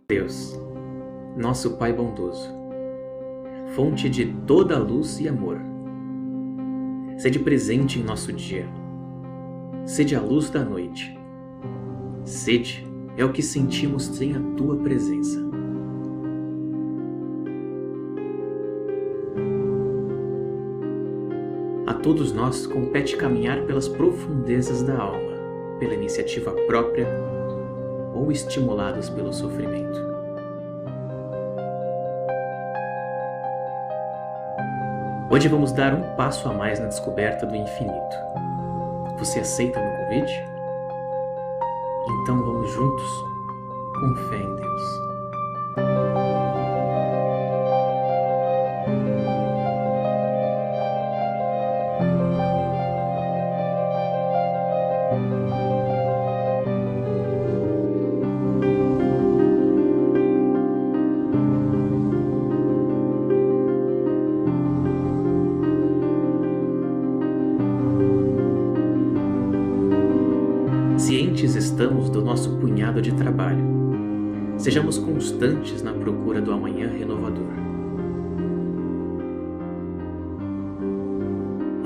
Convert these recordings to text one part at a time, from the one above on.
Deus, nosso Pai bondoso, fonte de toda luz e amor, sede presente em nosso dia, sede a luz da noite, sede é o que sentimos sem a Tua presença. A todos nós compete caminhar pelas profundezas da alma, pela iniciativa própria ou estimulados pelo sofrimento. Hoje vamos dar um passo a mais na descoberta do infinito. Você aceita meu convite? Então vamos juntos, com fé em Deus. Cientes estamos do nosso punhado de trabalho. Sejamos constantes na procura do amanhã renovador.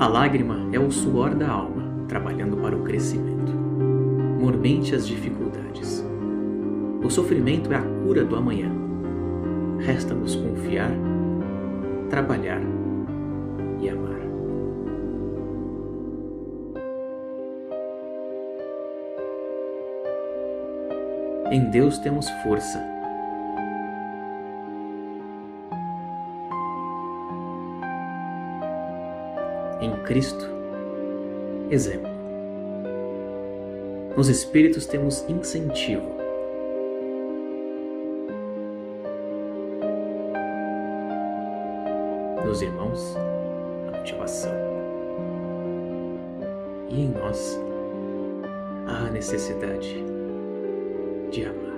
A lágrima é o suor da alma, trabalhando para o crescimento. Mormente as dificuldades. O sofrimento é a cura do amanhã. Resta-nos confiar, trabalhar e amar. Em Deus temos força. Em Cristo, exemplo. Nos Espíritos temos incentivo. Nos irmãos, a motivação. E em nós, a necessidade de amar.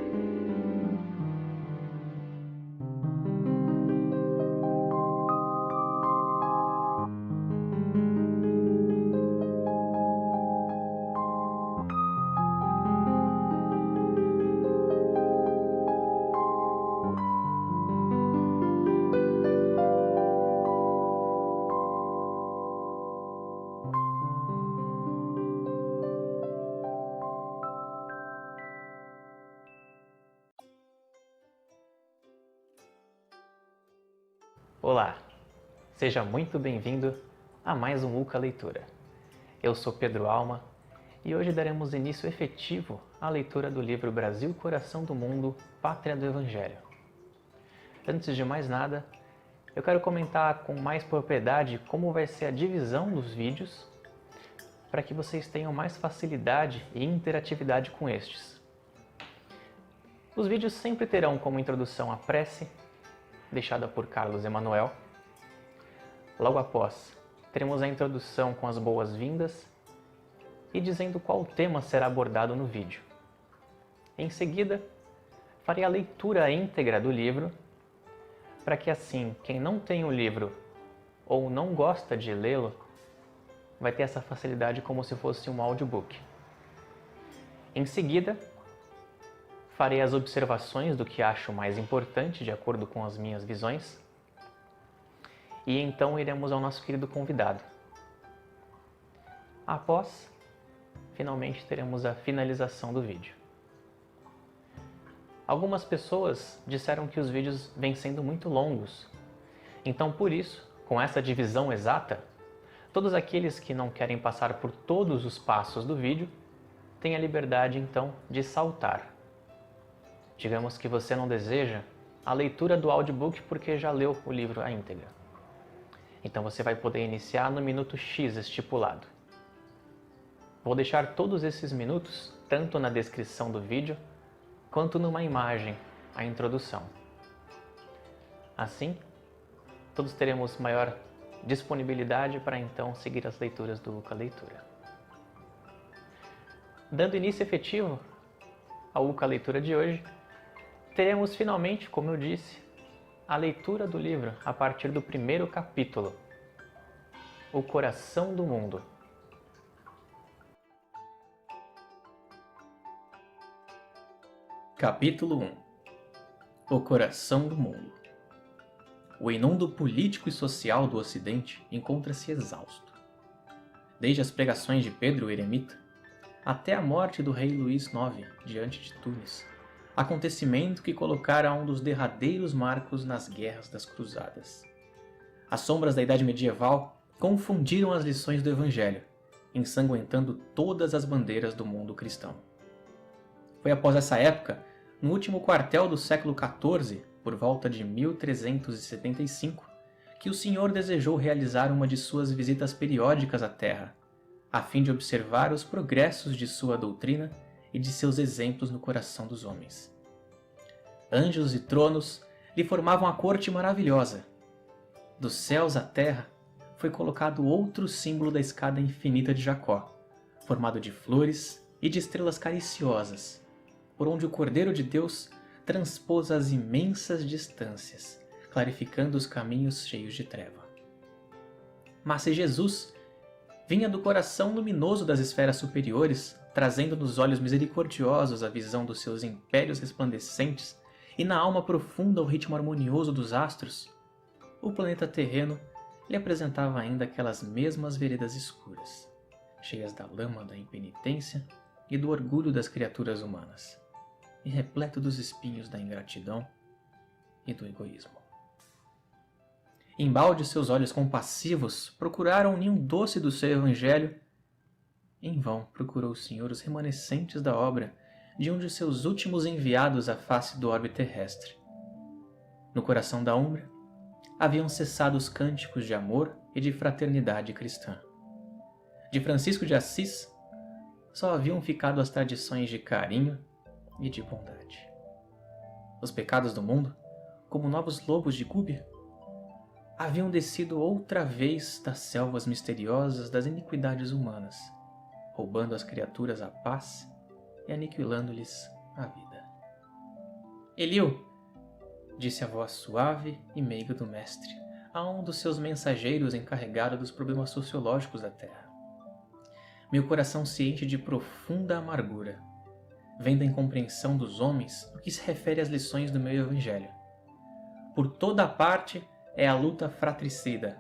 Olá, seja muito bem-vindo a mais um UCA Leitura. Eu sou Pedro Alma e hoje daremos início efetivo à leitura do livro Brasil, Coração do Mundo, Pátria do Evangelho. Antes de mais nada, eu quero comentar com mais propriedade como vai ser a divisão dos vídeos para que vocês tenham mais facilidade e interatividade com estes. Os vídeos sempre terão como introdução a prece, deixada por Carlos Emanuel. Logo após, teremos a introdução com as boas-vindas e dizendo qual tema será abordado no vídeo. Em seguida, farei a leitura íntegra do livro, para que assim, quem não tem o livro ou não gosta de lê-lo, vai ter essa facilidade como se fosse um audiobook. Em seguida, farei as observações do que acho mais importante de acordo com as minhas visões e então iremos ao nosso querido convidado. Após, finalmente teremos a finalização do vídeo. Algumas pessoas disseram que os vídeos vêm sendo muito longos, então por isso, com essa divisão exata, todos aqueles que não querem passar por todos os passos do vídeo têm a liberdade então de saltar. Digamos que você não deseja a leitura do audiobook porque já leu o livro à íntegra. Então você vai poder iniciar no minuto X estipulado. Vou deixar todos esses minutos, tanto na descrição do vídeo, quanto numa imagem, a introdução. Assim, todos teremos maior disponibilidade para então seguir as leituras do UCA Leitura. Dando início efetivo ao UCA Leitura de hoje, teremos finalmente, como eu disse, a leitura do livro a partir do primeiro capítulo, O Coração do Mundo. Capítulo 1. O coração do mundo. O inundo político e social do Ocidente encontra-se exausto. Desde as pregações de Pedro o Eremita, até a morte do rei Luís IX diante de Tunis, acontecimento que colocara um dos derradeiros marcos nas guerras das cruzadas. As sombras da Idade Medieval confundiram as lições do Evangelho, ensanguentando todas as bandeiras do mundo cristão. Foi após essa época, no último quartel do século XIV, por volta de 1375, que o Senhor desejou realizar uma de suas visitas periódicas à Terra, a fim de observar os progressos de sua doutrina e de seus exemplos no coração dos homens. Anjos e tronos lhe formavam a corte maravilhosa. Dos céus à terra foi colocado outro símbolo da escada infinita de Jacó, formado de flores e de estrelas cariciosas, por onde o Cordeiro de Deus transpôs as imensas distâncias, clarificando os caminhos cheios de treva. Mas se Jesus vinha do coração luminoso das esferas superiores, trazendo nos olhos misericordiosos a visão dos seus impérios resplandecentes e na alma profunda o ritmo harmonioso dos astros, o planeta terreno lhe apresentava ainda aquelas mesmas veredas escuras, cheias da lama da impenitência e do orgulho das criaturas humanas, e repleto dos espinhos da ingratidão e do egoísmo. Embalde seus olhos compassivos procuraram o ninho doce do seu evangelho. Em vão procurou o Senhor os remanescentes da obra de um de seus últimos enviados à face do orbe terrestre. No coração da Umbra haviam cessado os cânticos de amor e de fraternidade cristã. De Francisco de Assis só haviam ficado as tradições de carinho e de bondade. Os pecados do mundo, como novos lobos de Gúbia, haviam descido outra vez das selvas misteriosas das iniquidades humanas, roubando às criaturas a paz e aniquilando-lhes a vida. Eliu, disse a voz suave e meiga do mestre a um dos seus mensageiros encarregado dos problemas sociológicos da Terra. Meu coração se enche de profunda amargura, vendo a incompreensão dos homens no que se refere às lições do meu evangelho. Por toda a parte é a luta fratricida,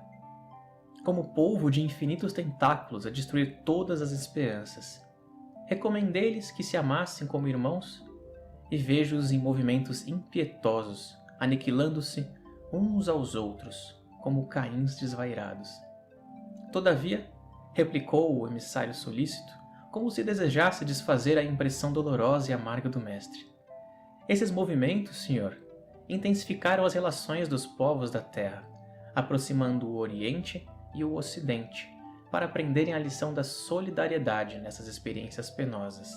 como polvo de infinitos tentáculos a destruir todas as esperanças. Recomendei-lhes que se amassem como irmãos e vejo-os em movimentos impietosos, aniquilando-se uns aos outros, como caíns desvairados. Todavia, replicou o emissário solícito, como se desejasse desfazer a impressão dolorosa e amarga do mestre. Esses movimentos, senhor, intensificaram as relações dos povos da Terra, aproximando o Oriente e o Ocidente, para aprenderem a lição da solidariedade nessas experiências penosas.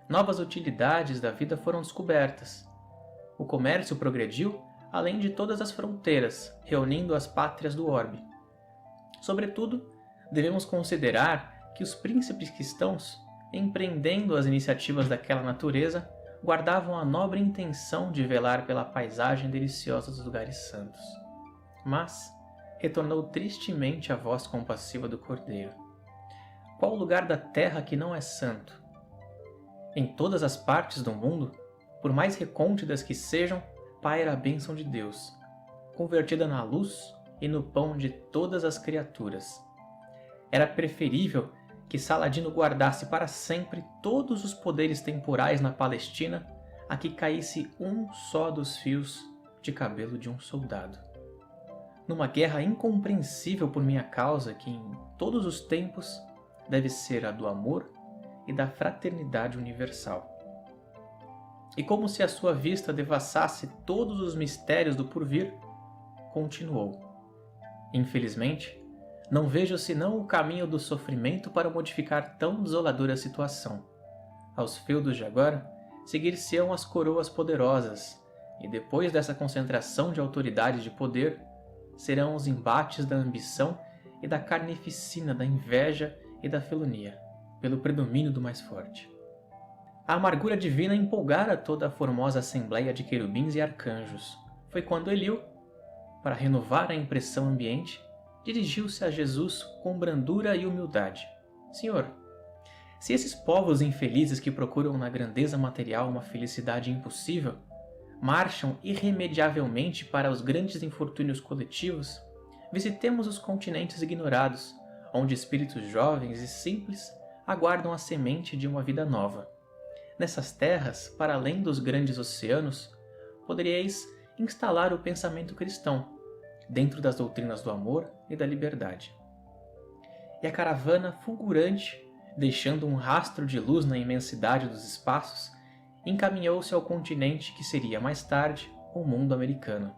Novas utilidades da vida foram descobertas. O comércio progrediu além de todas as fronteiras, reunindo as pátrias do orbe. Sobretudo, devemos considerar que os príncipes cristãos, empreendendo as iniciativas daquela natureza, guardavam a nobre intenção de velar pela paisagem deliciosa dos lugares santos. Mas retornou tristemente a voz compassiva do Cordeiro. Qual o lugar da terra que não é santo? Em todas as partes do mundo, por mais recônditas que sejam, paira a bênção de Deus, convertida na luz e no pão de todas as criaturas. Era preferível que Saladino guardasse para sempre todos os poderes temporais na Palestina a que caísse um só dos fios de cabelo de um soldado. Numa guerra incompreensível por minha causa, que em todos os tempos deve ser a do amor e da fraternidade universal. E como se a sua vista devassasse todos os mistérios do porvir, continuou. Infelizmente, não vejo senão o caminho do sofrimento para modificar tão desoladora situação. Aos feudos de agora, seguir-se-ão as coroas poderosas, e depois dessa concentração de autoridade e de poder, serão os embates da ambição e da carnificina, da inveja e da felonia, pelo predomínio do mais forte. A amargura divina empolgara toda a formosa assembleia de querubins e arcanjos. Foi quando Eliu, para renovar a impressão ambiente, dirigiu-se a Jesus com brandura e humildade. Senhor, se esses povos infelizes que procuram na grandeza material uma felicidade impossível, marcham irremediavelmente para os grandes infortúnios coletivos, visitemos os continentes ignorados, onde espíritos jovens e simples aguardam a semente de uma vida nova. Nessas terras, para além dos grandes oceanos, poderíeis instalar o pensamento cristão, dentro das doutrinas do amor e da liberdade. E a caravana fulgurante, deixando um rastro de luz na imensidade dos espaços, encaminhou-se ao continente que seria mais tarde o mundo americano.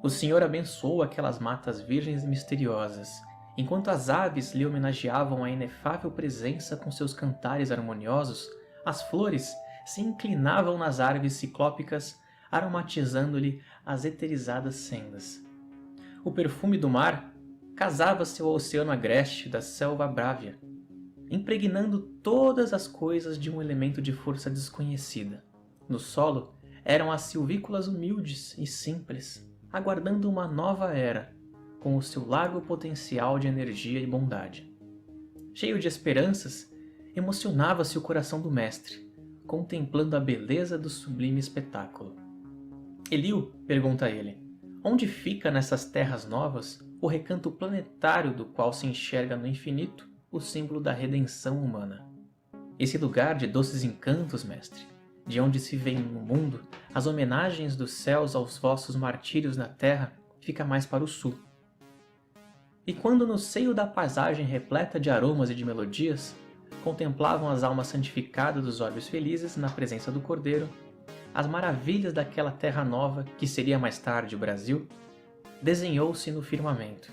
O Senhor abençoou aquelas matas virgens e misteriosas, enquanto as aves lhe homenageavam a inefável presença com seus cantares harmoniosos. As flores se inclinavam nas árvores ciclópicas, aromatizando-lhe as eterizadas sendas. O perfume do mar casava-se ao oceano agreste da selva brávia, impregnando todas as coisas de um elemento de força desconhecida. No solo eram as silvícolas humildes e simples, aguardando uma nova era, com o seu largo potencial de energia e bondade. Cheio de esperanças, emocionava-se o coração do mestre, contemplando a beleza do sublime espetáculo. Eliu, pergunta ele, onde fica nessas terras novas o recanto planetário do qual se enxerga no infinito o símbolo da redenção humana? Esse lugar de doces encantos, mestre, de onde se vêem no mundo as homenagens dos céus aos vossos martírios na terra, fica mais para o sul. E quando no seio da paisagem repleta de aromas e de melodias, contemplavam as almas santificadas dos olhos felizes na presença do Cordeiro, as maravilhas daquela terra nova, que seria mais tarde o Brasil, desenhou-se no firmamento,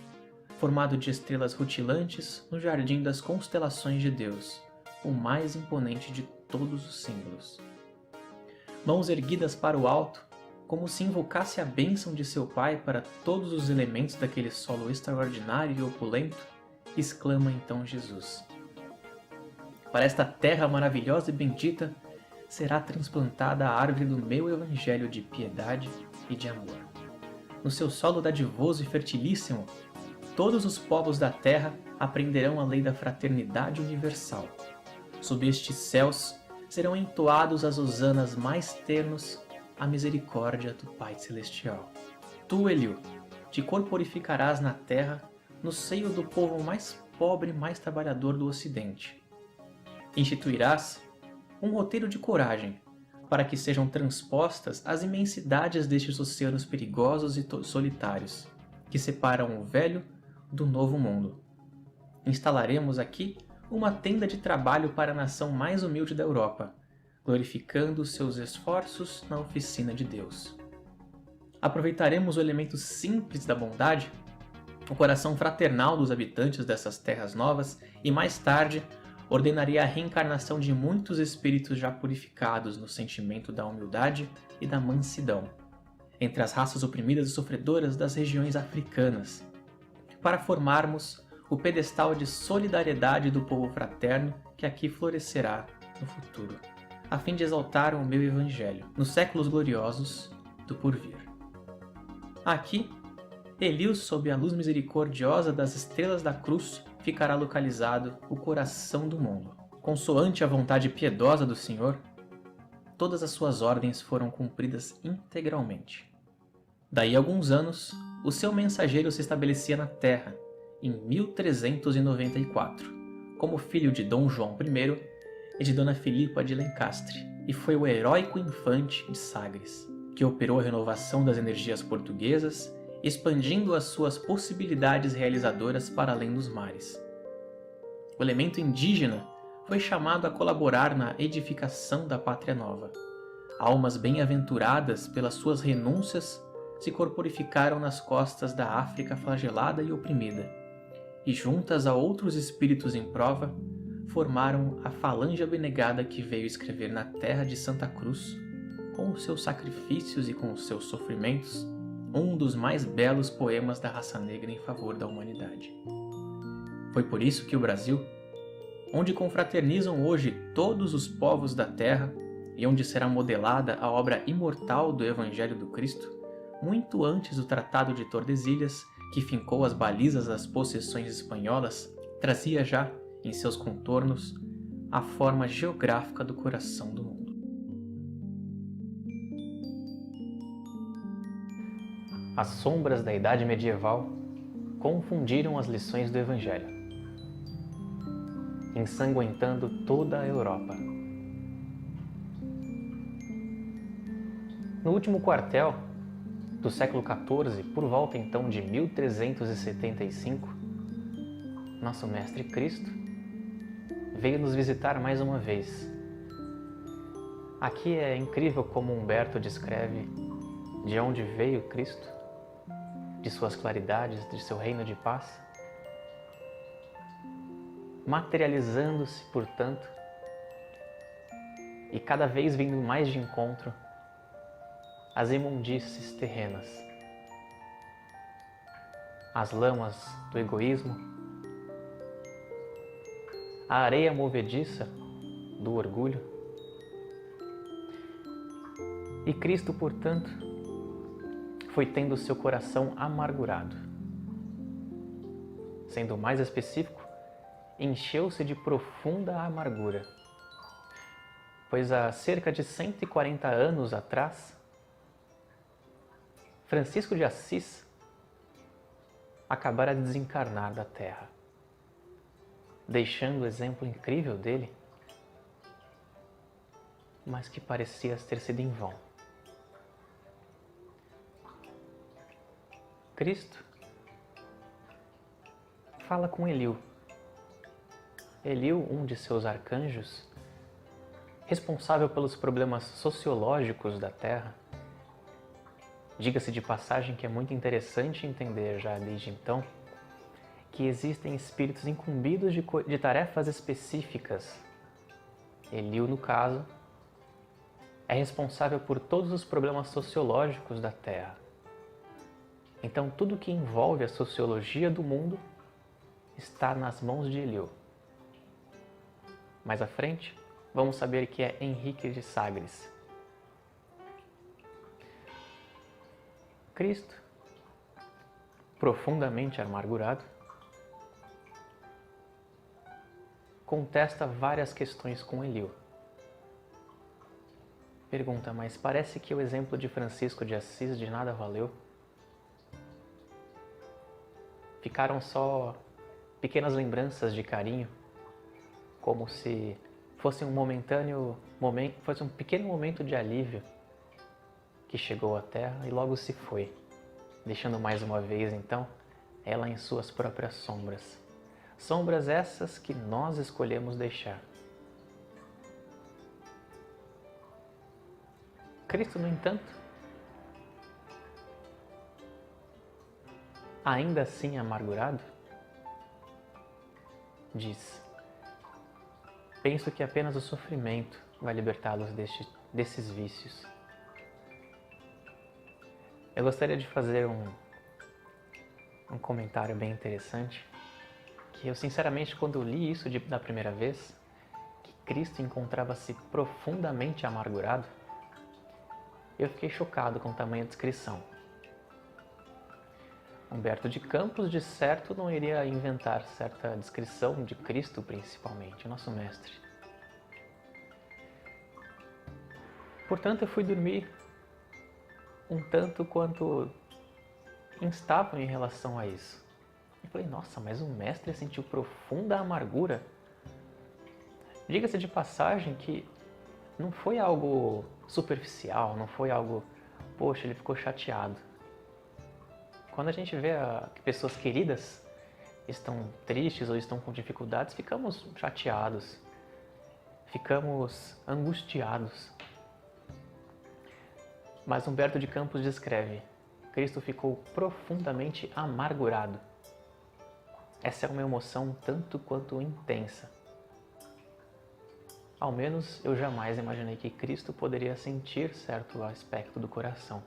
formado de estrelas rutilantes no jardim das constelações de Deus, o mais imponente de todos os símbolos. Mãos erguidas para o alto, como se invocasse a bênção de seu Pai para todos os elementos daquele solo extraordinário e opulento, exclama então Jesus: para esta terra maravilhosa e bendita será transplantada a árvore do meu evangelho de piedade e de amor. No seu solo dadivoso e fertilíssimo, todos os povos da terra aprenderão a lei da fraternidade universal. Sob estes céus serão entoados as hosanas mais ternos à misericórdia do Pai Celestial. Tu, Eliu, te corporificarás na terra, no seio do povo mais pobre e mais trabalhador do Ocidente. Instituirás um roteiro de coragem, para que sejam transpostas as imensidades destes oceanos perigosos e solitários, que separam o velho do novo mundo. Instalaremos aqui uma tenda de trabalho para a nação mais humilde da Europa, glorificando seus esforços na oficina de Deus. Aproveitaremos o elemento simples da bondade, o coração fraternal dos habitantes dessas terras novas, e mais tarde ordenaria a reencarnação de muitos espíritos já purificados no sentimento da humildade e da mansidão, entre as raças oprimidas e sofredoras das regiões africanas, para formarmos o pedestal de solidariedade do povo fraterno que aqui florescerá no futuro, a fim de exaltar o meu evangelho nos séculos gloriosos do porvir. Aqui, Eliu, sob a luz misericordiosa das estrelas da cruz, ficará localizado o coração do mundo. Consoante a vontade piedosa do Senhor, todas as suas ordens foram cumpridas integralmente. Daí a alguns anos, o seu mensageiro se estabelecia na terra, em 1394, como filho de Dom João I e de Dona Filipa de Lencastre, e foi o heróico infante de Sagres, que operou a renovação das energias portuguesas, expandindo as suas possibilidades realizadoras para além dos mares. O elemento indígena foi chamado a colaborar na edificação da pátria nova. Almas bem-aventuradas pelas suas renúncias se corporificaram nas costas da África flagelada e oprimida, e juntas a outros espíritos em prova, formaram a falange abnegada que veio escrever na terra de Santa Cruz, com os seus sacrifícios e com os seus sofrimentos, um dos mais belos poemas da raça negra em favor da humanidade. Foi por isso que o Brasil, onde confraternizam hoje todos os povos da terra e onde será modelada a obra imortal do Evangelho do Cristo, muito antes do Tratado de Tordesilhas, que fincou as balizas das possessões espanholas, trazia já, em seus contornos, a forma geográfica do coração do mundo. as sombras da Idade Medieval confundiram as lições do Evangelho, ensanguentando toda a Europa. No último quartel do século XIV, por volta então de 1375, nosso Mestre Cristo veio nos visitar mais uma vez. Aqui é incrível como Humberto descreve de onde veio Cristo, de suas claridades, de seu reino de paz, materializando-se, portanto, e cada vez vindo mais de encontro às imundícies terrenas, às lamas do egoísmo, à areia movediça do orgulho. E Cristo, portanto, foi tendo seu coração amargurado. Sendo mais específico, encheu-se de profunda amargura, pois há cerca de 140 anos atrás, Francisco de Assis acabara de desencarnar da Terra, deixando o exemplo incrível dele, mas que parecia ter sido em vão. Cristo fala com Eliú. Eliú, um de seus arcanjos, responsável pelos problemas sociológicos da Terra. Diga-se de passagem que é muito interessante entender já desde então que existem espíritos incumbidos de tarefas específicas. Eliú, no caso, é responsável por todos os problemas sociológicos da Terra. Então, tudo que envolve a sociologia do mundo está nas mãos de Eliú. Mais à frente, vamos saber que é Henrique de Sagres. Cristo, profundamente amargurado, contesta várias questões com Eliú. Pergunta, mas parece que o exemplo de Francisco de Assis de nada valeu? Ficaram só pequenas lembranças de carinho, como se fosse fosse um pequeno momento de alívio que chegou à Terra e logo se foi, deixando mais uma vez, então, ela em suas próprias sombras. Sombras essas que nós escolhemos deixar. Cristo, no entanto, ainda assim amargurado, diz: penso que apenas o sofrimento vai libertá-los desses vícios. Eu gostaria de fazer um comentário bem interessante, que eu sinceramente, quando eu li isso da primeira vez, que Cristo encontrava-se profundamente amargurado, eu fiquei chocado com tamanha descrição. Humberto de Campos, de certo, não iria inventar certa descrição de Cristo, principalmente, nosso mestre. Portanto, eu fui dormir um tanto quanto instável em relação a isso. E falei, nossa, mas o mestre sentiu profunda amargura. Diga-se de passagem que não foi algo superficial, não foi algo, poxa, ele ficou chateado. Quando a gente vê que pessoas queridas estão tristes ou estão com dificuldades, ficamos chateados, ficamos angustiados. Mas Humberto de Campos descreve: Cristo ficou profundamente amargurado. Essa é uma emoção tanto quanto intensa. Ao menos eu jamais imaginei que Cristo poderia sentir certo aspecto do coração.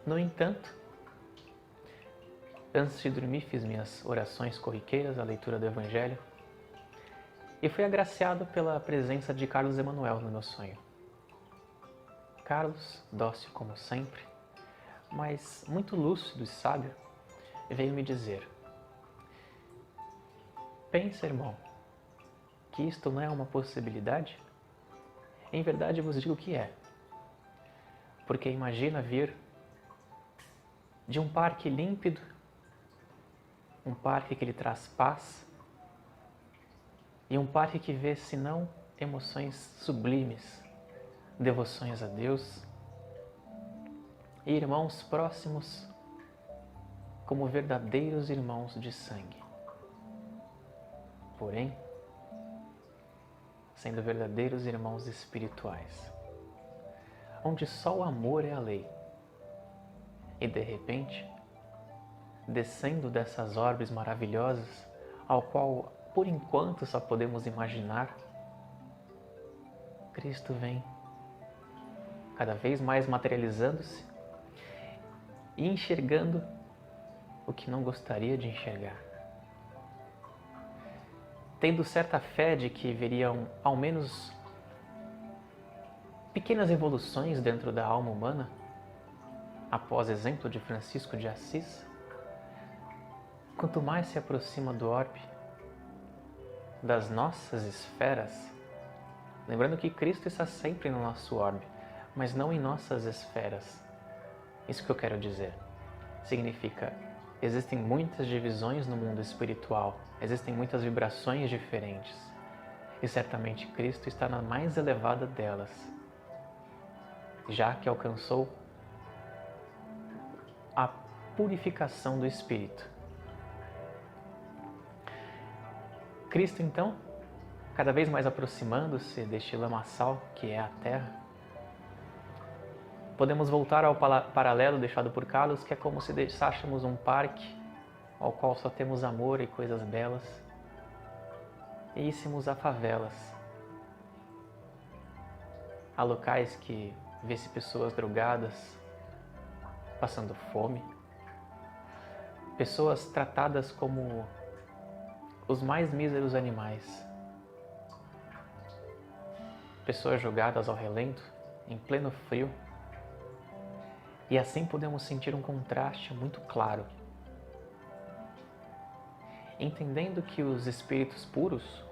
No entanto, antes de dormir fiz minhas orações corriqueiras, a leitura do Evangelho, e fui agraciado pela presença de Carlos Emanuel no meu sonho. Carlos, dócil como sempre, mas muito lúcido e sábio, veio me dizer: pensa, irmão, que isto não é uma possibilidade? Em verdade vos digo que é. Porque imagina vir de um parque límpido, um parque que lhe traz paz e um parque que vê, senão, emoções sublimes, devoções a Deus e irmãos próximos como verdadeiros irmãos de sangue. Porém, sendo verdadeiros irmãos espirituais, onde só o amor é a lei. E de repente, descendo dessas orbes maravilhosas, ao qual por enquanto só podemos imaginar, Cristo vem cada vez mais materializando-se e enxergando o que não gostaria de enxergar. Tendo certa fé de que veriam ao menos pequenas evoluções dentro da alma humana, após exemplo de Francisco de Assis, quanto mais se aproxima do orbe, das nossas esferas, lembrando que Cristo está sempre no nosso orbe, mas não em nossas esferas. Isso que eu quero dizer. Significa, existem muitas divisões no mundo espiritual, existem muitas vibrações diferentes, e certamente Cristo está na mais elevada delas, já que alcançou a purificação do Espírito. Cristo, então, cada vez mais aproximando-se deste lamaçal que é a Terra, podemos voltar ao paralelo deixado por Carlos, que é como se deixássemos um parque ao qual só temos amor e coisas belas, e íssemos a favelas, a locais que vê-se pessoas drogadas, passando fome, pessoas tratadas como os mais míseros animais, pessoas jogadas ao relento, em pleno frio, e assim podemos sentir um contraste muito claro, entendendo que os espíritos puros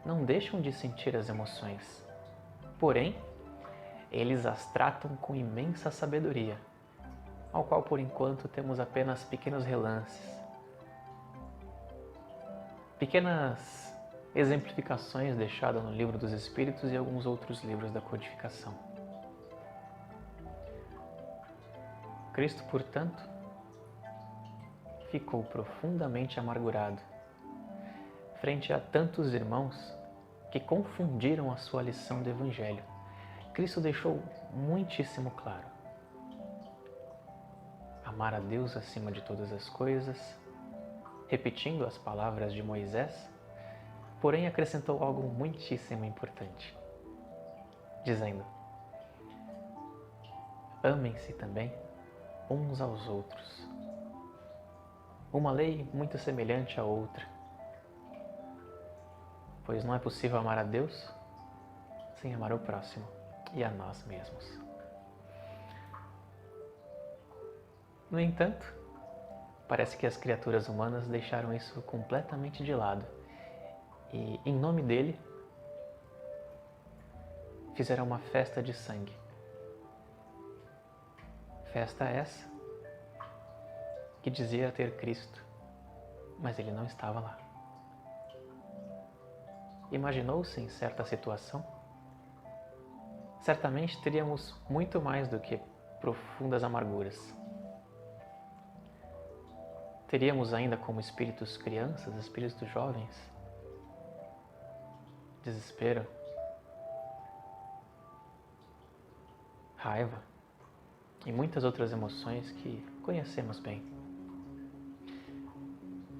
não deixam de sentir as emoções, porém, eles as tratam com imensa sabedoria, ao qual por enquanto temos apenas pequenos relances, pequenas exemplificações deixadas no Livro dos Espíritos e alguns outros livros da codificação. Cristo, portanto, ficou profundamente amargurado frente a tantos irmãos que confundiram a sua lição do Evangelho. Cristo deixou muitíssimo claro: amar a Deus acima de todas as coisas, repetindo as palavras de Moisés, porém acrescentou algo muitíssimo importante, dizendo: amem-se também uns aos outros. Uma lei muito semelhante à outra, pois não é possível amar a Deus sem amar o próximo e a nós mesmos. No entanto, parece que as criaturas humanas deixaram isso completamente de lado e, em nome dele, fizeram uma festa de sangue. Festa essa que dizia ter Cristo, mas ele não estava lá. Imaginou-se em certa situação? Certamente teríamos muito mais do que profundas amarguras. Teríamos ainda como espíritos crianças, espíritos jovens, desespero, raiva e muitas outras emoções que conhecemos bem.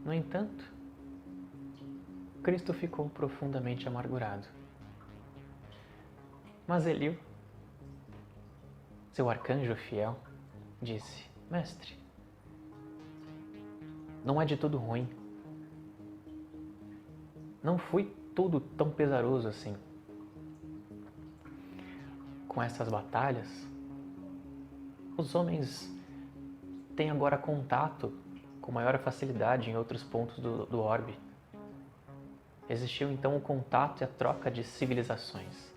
No entanto, Cristo ficou profundamente amargurado. Mas Eliú, seu arcanjo fiel, disse: Mestre, não é de tudo ruim. Não foi tudo tão pesaroso assim. Com essas batalhas, os homens têm agora contato com maior facilidade em outros pontos do orbe. Existiu então o contato e a troca de civilizações.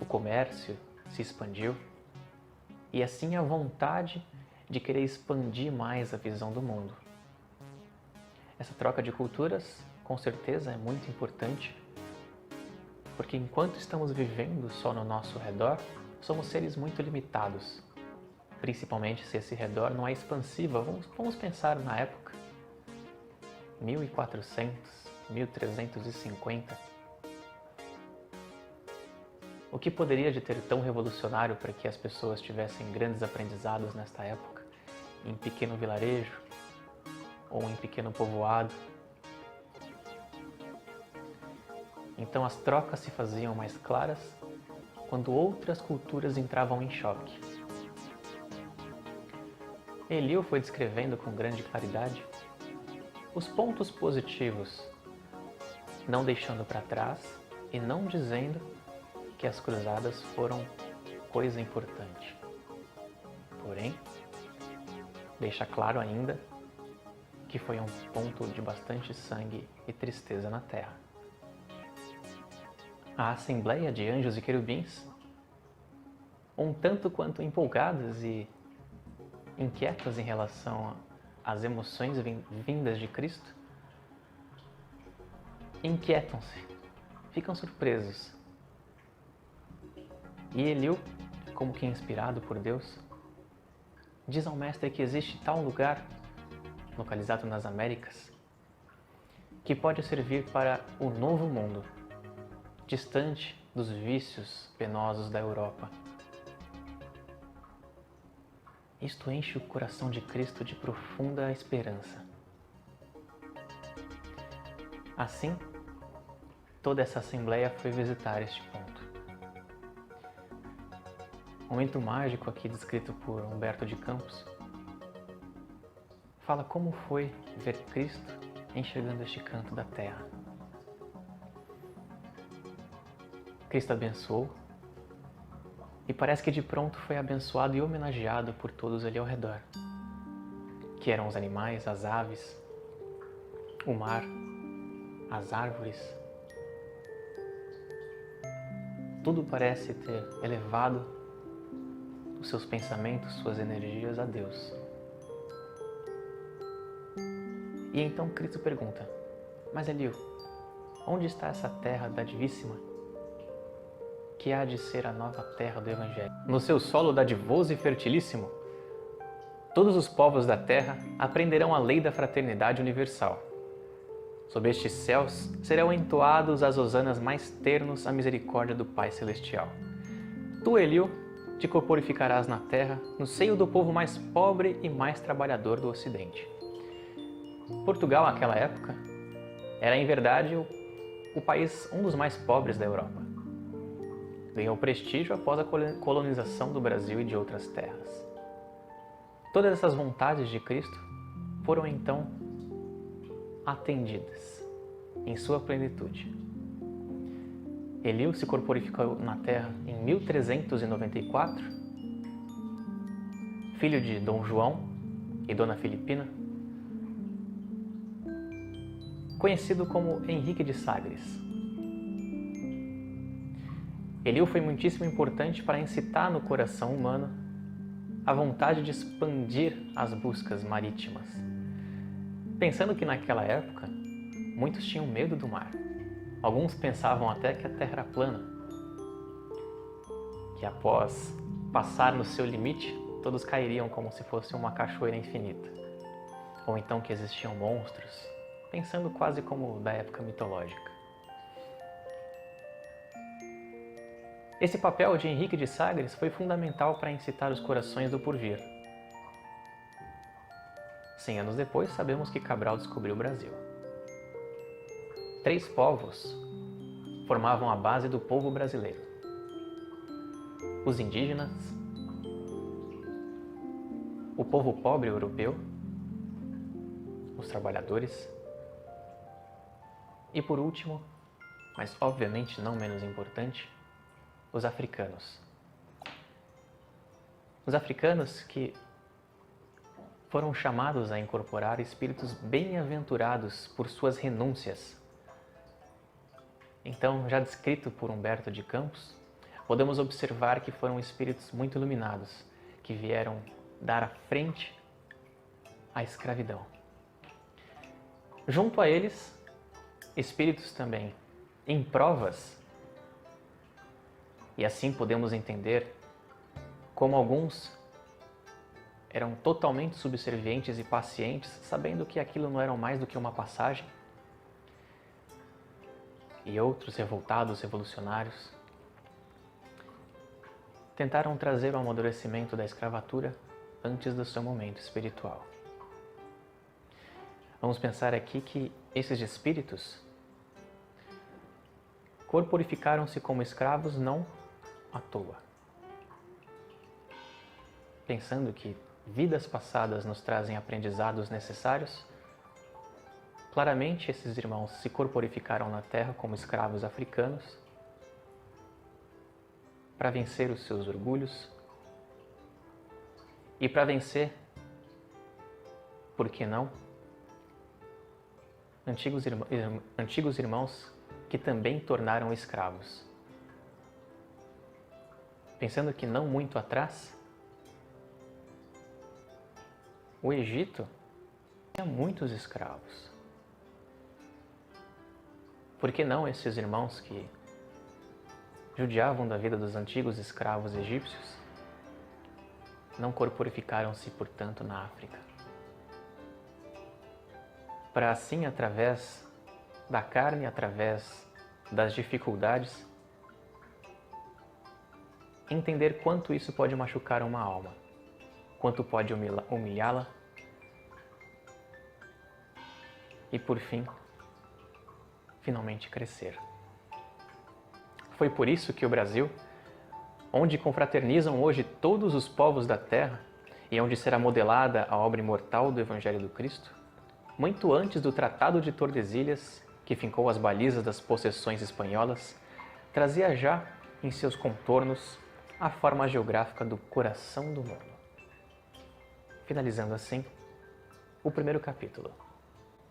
O comércio se expandiu e assim a vontade de querer expandir mais a visão do mundo. Essa troca de culturas, com certeza, é muito importante, porque enquanto estamos vivendo só no nosso redor, somos seres muito limitados, principalmente se esse redor não é expansivo. Vamos pensar na época, 1400, 1350. O que poderia de ter tão revolucionário para que as pessoas tivessem grandes aprendizados nesta época, em pequeno vilarejo ou em pequeno povoado? Então as trocas se faziam mais claras quando outras culturas entravam em choque. Eliú foi descrevendo com grande claridade os pontos positivos, não deixando para trás e não dizendo que as cruzadas foram coisa importante. Porém, deixa claro ainda que foi um ponto de bastante sangue e tristeza na terra. A Assembleia de Anjos e Querubins, um tanto quanto empolgadas e inquietas em relação às emoções vindas de Cristo, inquietam-se, ficam surpresos. E Eliú, como que inspirado por Deus, diz ao mestre que existe tal lugar, localizado nas Américas, que pode servir para o novo mundo, distante dos vícios penosos da Europa. Isto enche o coração de Cristo de profunda esperança. Assim, toda essa assembleia foi visitar este ponto. O momento mágico aqui descrito por Humberto de Campos fala como foi ver Cristo enxergando este canto da terra. Cristo abençoou e parece que de pronto foi abençoado e homenageado por todos ali ao redor, que eram os animais, as aves, o mar, as árvores. Tudo parece ter elevado os seus pensamentos, suas energias a Deus. E então Cristo pergunta: mas Eliú, onde está essa terra dadivíssima que há de ser a nova terra do Evangelho? No seu solo dadivoso e fertilíssimo, todos os povos da terra aprenderão a lei da fraternidade universal. Sob estes céus serão entoados as hosanas mais ternos à misericórdia do Pai Celestial. Tu, Eliú, te corporificarás na terra, no seio do povo mais pobre e mais trabalhador do Ocidente. Portugal, naquela época, era em verdade o país um dos mais pobres da Europa. Ganhou prestígio após a colonização do Brasil e de outras terras. Todas essas vontades de Cristo foram então atendidas em sua plenitude. Eliú se corporificou na terra em 1394, filho de Dom João e Dona Filipina, conhecido como Henrique de Sagres. Eliú foi muitíssimo importante para incitar no coração humano a vontade de expandir as buscas marítimas, pensando que naquela época muitos tinham medo do mar. Alguns pensavam até que a Terra era plana, que após passar no seu limite, todos cairiam como se fosse uma cachoeira infinita, ou então que existiam monstros, pensando quase como da época mitológica. Esse papel de Henrique de Sagres foi fundamental para incitar os corações do porvir. 100 anos depois, sabemos que Cabral descobriu o Brasil. 3 povos formavam a base do povo brasileiro: os indígenas, o povo pobre europeu, os trabalhadores e, por último, mas obviamente não menos importante, os africanos. Os africanos que foram chamados a incorporar espíritos bem-aventurados por suas renúncias. Então, já descrito por Humberto de Campos, podemos observar que foram espíritos muito iluminados, que vieram dar a frente à escravidão. Junto a eles, espíritos também em provas, e assim podemos entender como alguns eram totalmente subservientes e pacientes, sabendo que aquilo não era mais do que uma passagem, e outros revoltados, revolucionários, tentaram trazer o amadurecimento da escravatura antes do seu momento espiritual. Vamos pensar aqui que esses espíritos corporificaram-se como escravos não à toa. Pensando que vidas passadas nos trazem aprendizados necessários, claramente esses irmãos se corporificaram na Terra como escravos africanos para vencer os seus orgulhos e para vencer, por que não, antigos irmãos que também tornaram escravos. Pensando que não muito atrás, o Egito tinha muitos escravos. Por que não esses irmãos que judiavam da vida dos antigos escravos egípcios não corporificaram-se, portanto, na África? Para assim, através da carne, através das dificuldades, entender quanto isso pode machucar uma alma, quanto pode humilhá-la e, por fim, finalmente crescer. Foi por isso que o Brasil, onde confraternizam hoje todos os povos da terra e onde será modelada a obra imortal do Evangelho do Cristo, muito antes do Tratado de Tordesilhas, que fincou as balizas das possessões espanholas, trazia já em seus contornos a forma geográfica do coração do mundo. Finalizando assim o primeiro capítulo.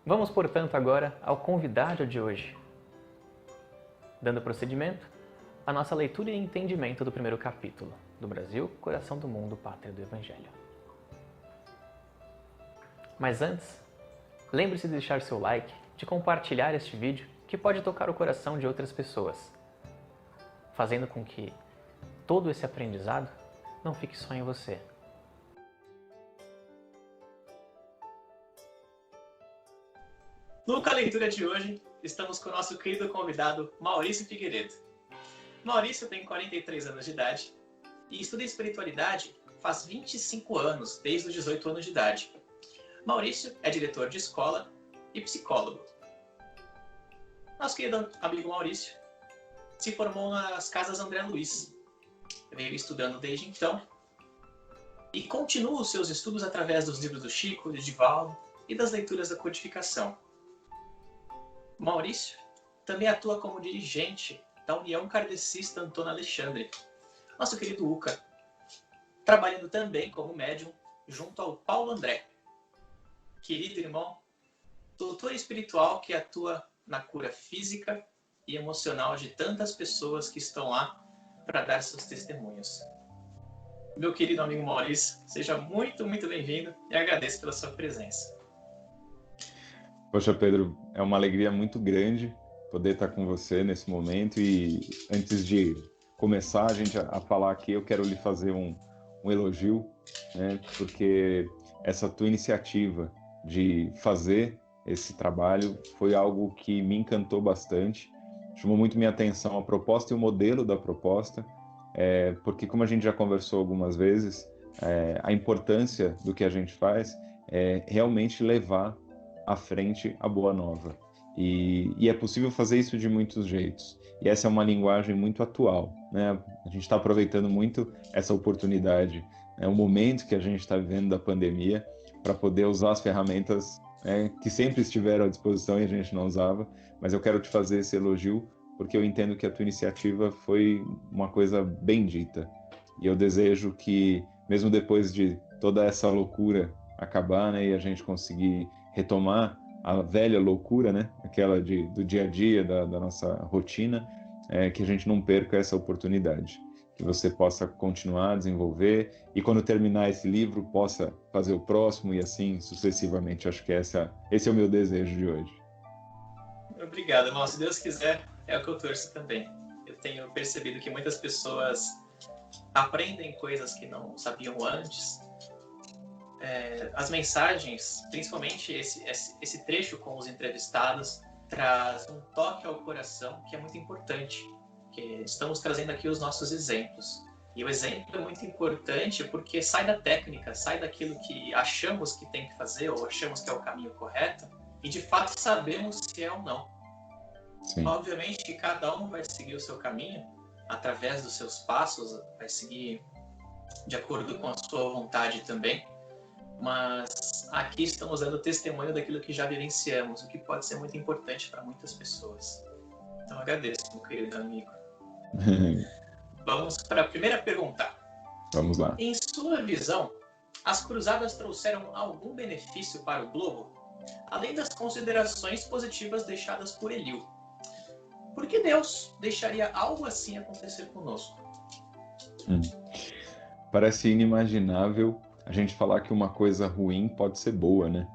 Vamos, portanto, agora ao convidado de hoje, dando prosseguimento à nossa leitura e entendimento do primeiro capítulo do Brasil, Coração do Mundo, Pátria do Evangelho. Mas antes, lembre-se de deixar seu like, de compartilhar este vídeo que pode tocar o coração de outras pessoas, fazendo com que todo esse aprendizado não fique só em você. No a leitura de hoje, estamos com o nosso querido convidado Maurício Figueiredo. Maurício tem 43 anos de idade e estuda espiritualidade faz 25 anos, desde os 18 anos de idade. Maurício é diretor de escola e psicólogo. Nosso querido amigo Maurício se formou nas Casas André Luiz. Veio estudando desde então e continua os seus estudos através dos livros do Chico, de Divaldo e das leituras da codificação. Maurício também atua como dirigente da União Kardecista Antônio Alexandre, nosso querido UCA, trabalhando também como médium junto ao Paulo André, querido irmão, doutor espiritual que atua na cura física e emocional de tantas pessoas que estão lá para dar seus testemunhos. Meu querido amigo Maurício, seja muito, muito bem-vindo e agradeço pela sua presença. Poxa, Pedro, é uma alegria muito grande poder estar com você nesse momento e antes de começar a falar aqui, eu quero lhe fazer um elogio, né, porque essa tua iniciativa de fazer esse trabalho foi algo que me encantou bastante, chamou muito minha atenção a proposta e o modelo da proposta, porque como a gente já conversou algumas vezes, a importância do que a gente faz é realmente levar à frente a boa nova. E é possível fazer isso de muitos jeitos. E essa é uma linguagem muito atual, né? A gente está aproveitando muito essa oportunidade, o momento que a gente está vivendo da pandemia, para poder usar as ferramentas que sempre estiveram à disposição e a gente não usava. Mas eu quero te fazer esse elogio, porque eu entendo que a tua iniciativa foi uma coisa bendita. E eu desejo que, mesmo depois de toda essa loucura acabar, né, e a gente conseguir retomar a velha loucura, né, aquela do dia a dia, da nossa rotina, que a gente não perca essa oportunidade. que você possa continuar a desenvolver e quando terminar esse livro possa fazer o próximo e assim sucessivamente. Acho que esse é o meu desejo de hoje. Obrigado, irmão. Se Deus quiser, é o que eu torço também. Eu tenho percebido que muitas pessoas aprendem coisas que não sabiam antes. As mensagens, principalmente esse trecho com os entrevistados, traz um toque ao coração que é muito importante. Que estamos trazendo aqui os nossos exemplos. E o exemplo é muito importante porque sai da técnica, sai daquilo que achamos que tem que fazer ou achamos que é o caminho correto e de fato sabemos se é ou não. Sim. Obviamente que cada um vai seguir o seu caminho através dos seus passos, vai seguir de acordo com a sua vontade também, mas aqui estamos dando testemunho daquilo que já vivenciamos, o que pode ser muito importante para muitas pessoas. Então agradeço, meu querido amigo. Vamos para a primeira pergunta. Vamos lá. Em sua visão, as cruzadas trouxeram algum benefício para o globo? Além das considerações positivas deixadas por Eliú. Por que Deus deixaria algo assim acontecer conosco? Parece inimaginável a gente falar que uma coisa ruim pode ser boa, né?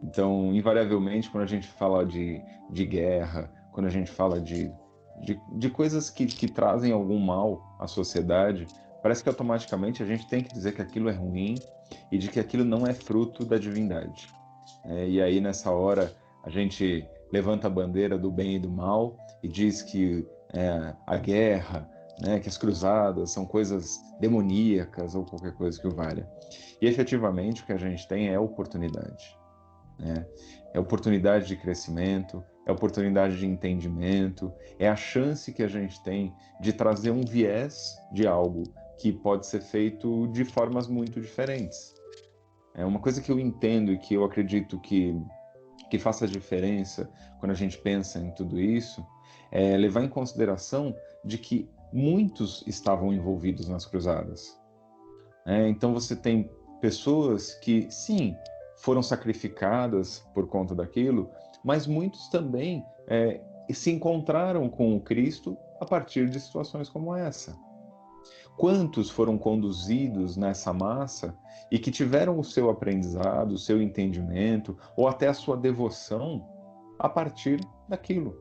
Então, invariavelmente, quando a gente fala de guerra, quando a gente fala de coisas que trazem algum mal à sociedade, parece que automaticamente a gente tem que dizer que aquilo é ruim e de que aquilo não é fruto da divindade. E aí, nessa hora, a gente levanta a bandeira do bem e do mal e diz que a guerra, né, que as cruzadas são coisas demoníacas ou qualquer coisa que o valha. E, efetivamente, o que a gente tem é oportunidade. Né? É oportunidade de crescimento, é oportunidade de entendimento, é a chance que a gente tem de trazer um viés de algo que pode ser feito de formas muito diferentes. É uma coisa que eu entendo e que eu acredito que faça diferença quando a gente pensa em tudo isso, é levar em consideração de que muitos estavam envolvidos nas cruzadas. Então você tem pessoas que, sim, foram sacrificadas por conta daquilo, mas muitos também se encontraram com o Cristo a partir de situações como essa. Quantos foram conduzidos nessa massa e que tiveram o seu aprendizado, o seu entendimento, ou até a sua devoção a partir daquilo,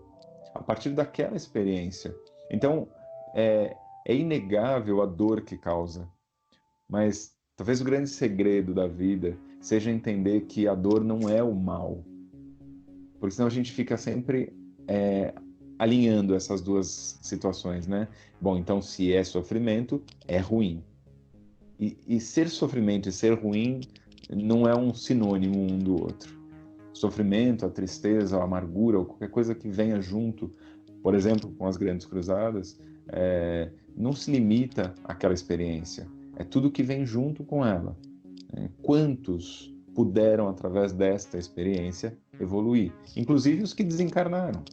a partir daquela experiência. Então, é inegável a dor que causa, mas talvez o grande segredo da vida seja entender que a dor não é o mal, porque senão a gente fica sempre alinhando essas duas situações, né? Bom, então se é sofrimento, é ruim. E ser sofrimento e ser ruim não é um sinônimo um do outro. Sofrimento, a tristeza, a amargura, ou qualquer coisa que venha junto, por exemplo, com as grandes cruzadas, não se limita àquela experiência. É tudo que vem junto com ela. Quantos puderam, através desta experiência, evoluir? Inclusive os que desencarnaram.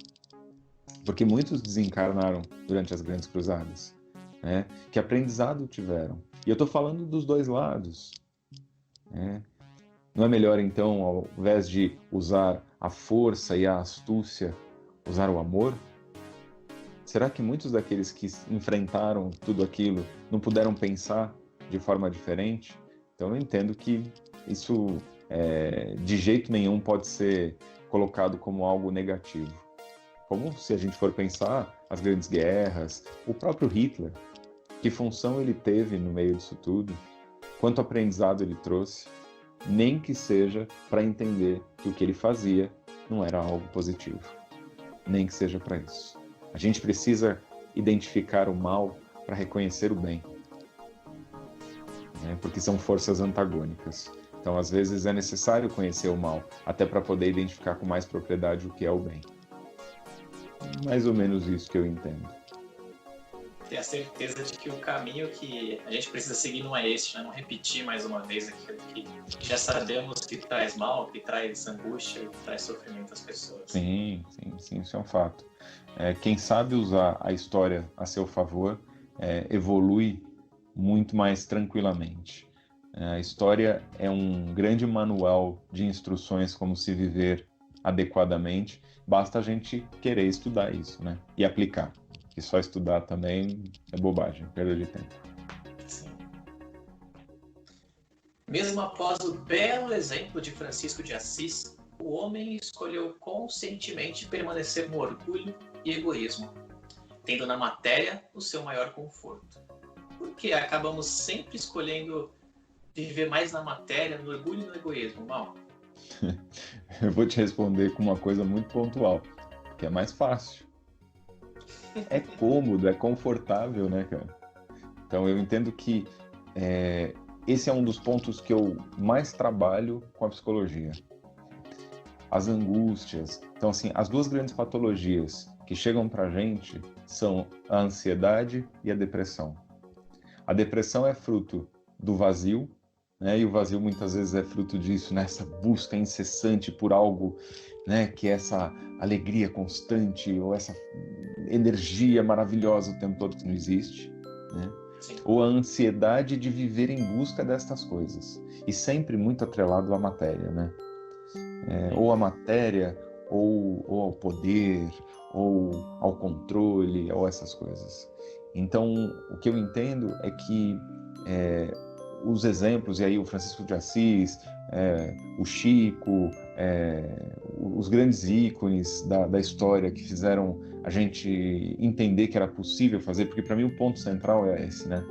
Porque muitos desencarnaram durante as grandes cruzadas. Que aprendizado tiveram? E eu estou falando dos dois lados. Não é melhor, então, ao invés de usar a força e a astúcia, usar o amor? Será que muitos daqueles que enfrentaram tudo aquilo não puderam pensar de forma diferente? Então eu entendo que isso de jeito nenhum pode ser colocado como algo negativo. Como se a gente for pensar as grandes guerras, o próprio Hitler, que função ele teve no meio disso tudo, quanto aprendizado ele trouxe, nem que seja para entender que o que ele fazia não era algo positivo, nem que seja para isso. A gente precisa identificar o mal para reconhecer o bem, porque são forças antagônicas. Então, às vezes, é necessário conhecer o mal, até para poder identificar com mais propriedade o que é o bem. Mais ou menos isso que eu entendo. Ter a certeza de que o caminho que a gente precisa seguir não é este, né? Não repetir mais uma vez aquilo que já sabemos que traz mal, que traz angústia, que traz sofrimento às pessoas. Sim, isso é um fato. Quem sabe usar a história a seu favor evolui muito mais tranquilamente. A história é um grande manual de instruções como se viver adequadamente, basta a gente querer estudar isso, né? E aplicar. que só estudar também é bobagem, perda de tempo. Sim. Mesmo após o belo exemplo de Francisco de Assis, o homem escolheu conscientemente permanecer no orgulho e egoísmo, tendo na matéria o seu maior conforto. Por que acabamos sempre escolhendo viver mais na matéria, no orgulho e no egoísmo, Mal? Eu vou te responder com uma coisa muito pontual, que é mais fácil. É cômodo, é confortável, né, cara? Então eu entendo que esse é um dos pontos que eu mais trabalho com a psicologia. As angústias. Então, assim, as duas grandes patologias que chegam pra gente são a ansiedade e a depressão. A depressão é fruto do vazio, né? E o vazio muitas vezes é fruto disso, né? Essa busca incessante por algo, né? Que é essa alegria constante ou essa energia maravilhosa o tempo todo que não existe, né? Ou a ansiedade de viver em busca destas coisas. E sempre muito atrelado à matéria, né? Ou à matéria, ou ao poder, ou ao controle, ou essas coisas. Então, o que eu entendo é que os exemplos, e aí o Francisco de Assis, o Chico, os grandes ícones da história que fizeram a gente entender que era possível fazer, porque para mim o ponto central é esse, né?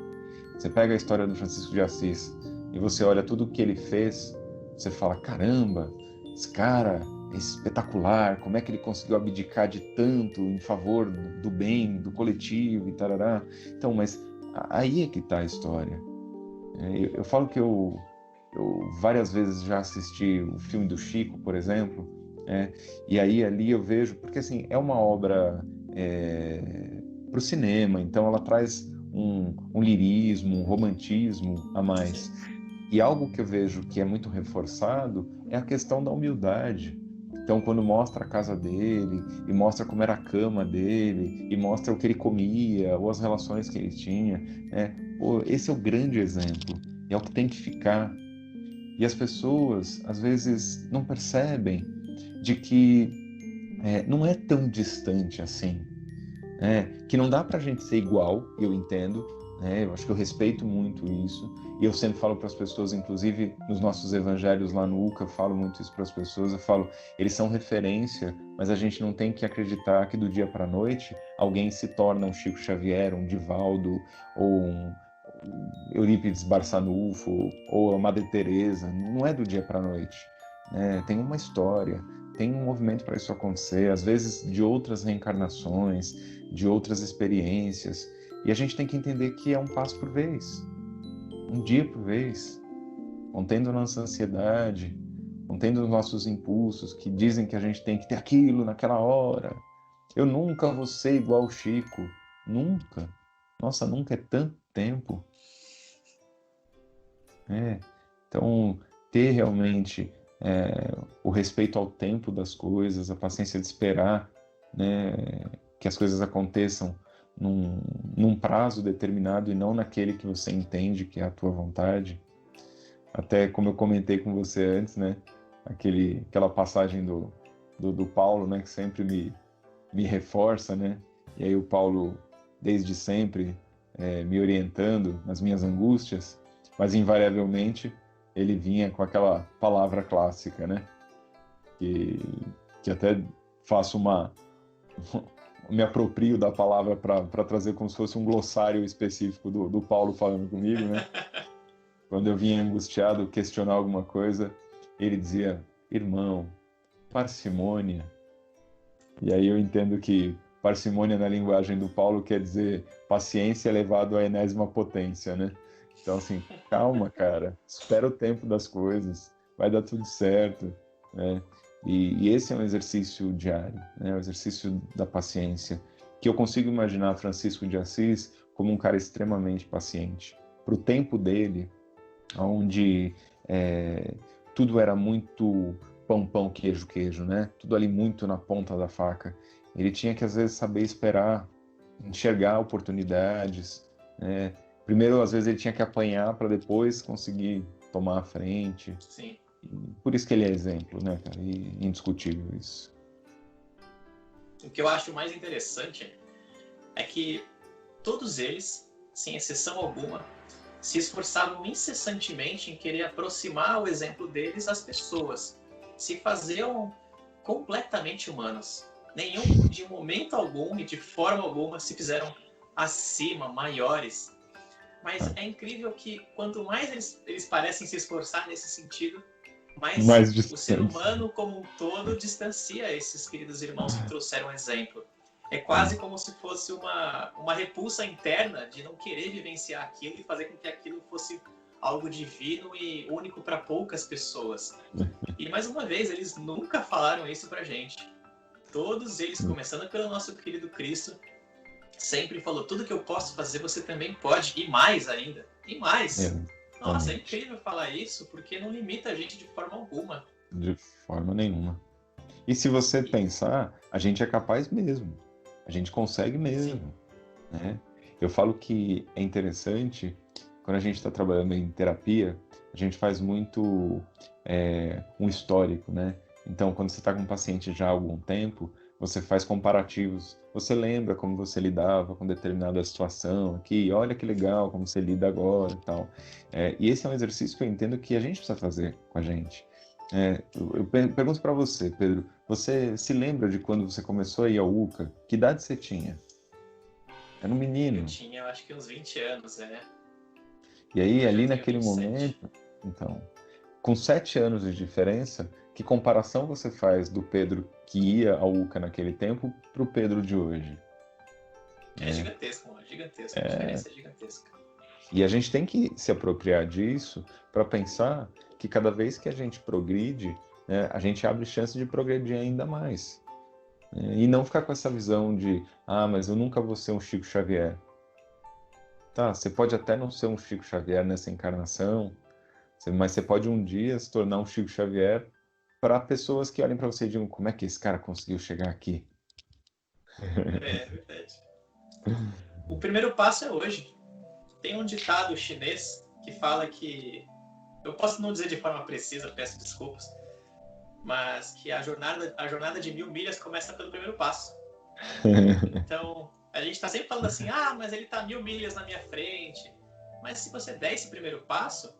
Você pega a história do Francisco de Assis e você olha tudo o que ele fez, você fala, caramba, esse cara é espetacular, como é que ele conseguiu abdicar de tanto em favor do bem, do coletivo e tarará. Então, mas aí é que está a história. Eu falo que eu várias vezes já assisti o filme do Chico, por exemplo, e aí ali eu vejo, porque assim, é uma obra para o cinema, então ela traz um lirismo, um romantismo a mais. E algo que eu vejo que é muito reforçado é a questão da humildade. Então, quando mostra a casa dele, e mostra como era a cama dele, e mostra o que ele comia, ou as relações que ele tinha, esse é o grande exemplo, é o que tem que ficar. E as pessoas, às vezes, não percebem de que não é tão distante assim. Que não dá para a gente ser igual, eu entendo, eu acho que eu respeito muito isso, e eu sempre falo para as pessoas, inclusive nos nossos evangelhos lá no UCA, eu falo muito isso para as pessoas, eu falo, eles são referência, mas a gente não tem que acreditar que do dia para a noite alguém se torna um Chico Xavier, um Divaldo, ou um Eurípides Barçanufo, ou a Madre Teresa, não é do dia para a noite, tem uma história, tem um movimento para isso acontecer, às vezes de outras reencarnações, de outras experiências, e a gente tem que entender que é um passo por vez, um dia por vez, contendo nossa ansiedade, contendo os nossos impulsos que dizem que a gente tem que ter aquilo naquela hora. Eu nunca vou ser igual o Chico, nunca. Nossa, nunca é tanto tempo. Então, ter realmente o respeito ao tempo das coisas, a paciência de esperar, né, que as coisas aconteçam num prazo determinado e não naquele que você entende que é a tua vontade. Até como eu comentei com você antes, né, aquela passagem do Paulo, né, que sempre me reforça, né, e aí o Paulo, desde sempre, me orientando nas minhas angústias, mas invariavelmente ele vinha com aquela palavra clássica, né? Que até faço me aproprio da palavra para trazer como se fosse um glossário específico do Paulo falando comigo, né? Quando eu vinha angustiado, questionar alguma coisa, ele dizia, irmão, parcimônia. E aí eu entendo que parcimônia na linguagem do Paulo quer dizer paciência elevado à enésima potência, né? Então, assim, calma, cara, espera o tempo das coisas, vai dar tudo certo, né? E esse é um exercício diário, né? O exercício da paciência, que eu consigo imaginar Francisco de Assis como um cara extremamente paciente. Para o tempo dele, onde tudo era muito pão, pão, queijo, queijo, né? Tudo ali muito na ponta da faca. Ele tinha que, às vezes, saber esperar, enxergar oportunidades, né? Primeiro, às vezes, ele tinha que apanhar para depois conseguir tomar a frente. Sim. Por isso que ele é exemplo, né, cara? E indiscutível isso. O que eu acho mais interessante é que todos eles, sem exceção alguma, se esforçavam incessantemente em querer aproximar o exemplo deles às pessoas, se faziam completamente humanos. Nenhum, de momento algum e de forma alguma, se fizeram acima, maiores. Mas é incrível que quanto mais eles parecem se esforçar nesse sentido, mais Mais o ser distante. humano como um todo distancia esses queridos irmãos que trouxeram exemplo. É quase como se fosse uma repulsa interna de não querer vivenciar aquilo e fazer com que aquilo fosse algo divino e único para poucas pessoas. E mais uma vez, eles nunca falaram isso pra gente. Todos eles, começando pelo nosso querido Cristo, sempre falou: tudo que eu posso fazer, você também pode, e mais ainda, e mais. Nossa, é incrível falar isso, porque não limita a gente de forma alguma. De forma nenhuma. E se você pensar, a gente é capaz mesmo. A gente consegue mesmo, né? Eu falo que é interessante, quando a gente está trabalhando em terapia, a gente faz muito um histórico, né? Então, quando você está com um paciente já há algum tempo, você faz comparativos. Você lembra como você lidava com determinada situação aqui, olha que legal como você lida agora e tal. E esse é um exercício que eu entendo que a gente precisa fazer com a gente. Eu pergunto para você, Pedro, você se lembra de quando você começou a ir ao UCA? Que idade você tinha? Era um menino. Eu tinha, eu acho que uns 20 anos, E aí, Hoje ali eu tenho naquele 27. momento, então, com 7 anos de diferença, que comparação você faz do Pedro que ia ao UCA naquele tempo para o Pedro de hoje? É gigantesco, mano, gigantesco. A diferença é gigantesca. E a gente tem que se apropriar disso para pensar que cada vez que a gente progride, né, a gente abre chance de progredir ainda mais. E não ficar com essa visão de, mas eu nunca vou ser um Chico Xavier. Tá, você pode até não ser um Chico Xavier nessa encarnação, mas você pode um dia se tornar um Chico Xavier para pessoas que olhem para você e digam: como é que esse cara conseguiu chegar aqui? É verdade. O primeiro passo é hoje. Tem um ditado chinês que fala que, eu posso não dizer de forma precisa, peço desculpas, mas que a jornada de 1000 milhas começa pelo primeiro passo. Então, a gente está sempre falando assim, mas ele está 1000 milhas na minha frente. Mas se você der esse primeiro passo,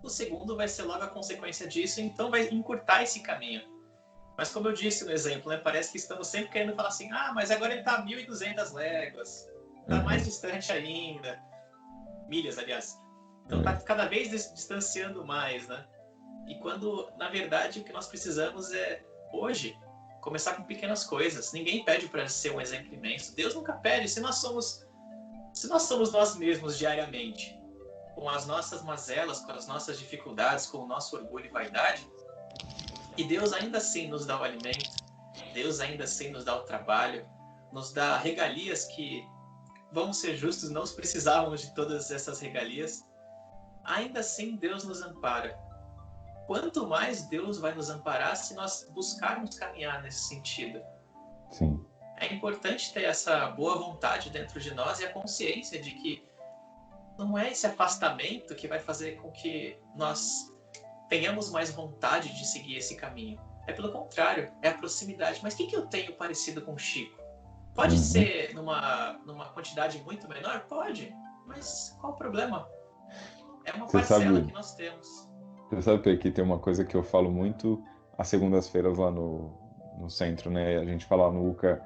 o segundo vai ser logo a consequência disso, então vai encurtar esse caminho. Mas como eu disse no exemplo, né, parece que estamos sempre querendo falar assim, mas agora ele está a 1.200 léguas, está mais distante ainda. Milhas, aliás. Então está cada vez distanciando mais, né? E quando, na verdade, o que nós precisamos é, hoje, começar com pequenas coisas. Ninguém pede para ser um exemplo imenso. Deus nunca pede. Se nós somos nós mesmos diariamente, com as nossas mazelas, com as nossas dificuldades, com o nosso orgulho e vaidade, e Deus ainda assim nos dá o alimento, Deus ainda assim nos dá o trabalho, nos dá regalias que, vamos ser justos, não precisávamos de todas essas regalias, ainda assim Deus nos ampara. Quanto mais Deus vai nos amparar se nós buscarmos caminhar nesse sentido. Sim. É importante ter essa boa vontade dentro de nós e a consciência de que não é esse afastamento que vai fazer com que nós tenhamos mais vontade de seguir esse caminho. É pelo contrário, é a proximidade. Mas o que eu tenho parecido com o Chico? Pode ser numa quantidade muito menor? Pode. Mas qual o problema? É uma parcela que nós temos. Você sabe que tem uma coisa que eu falo muito às segundas-feiras lá no centro, né? A gente fala no UCA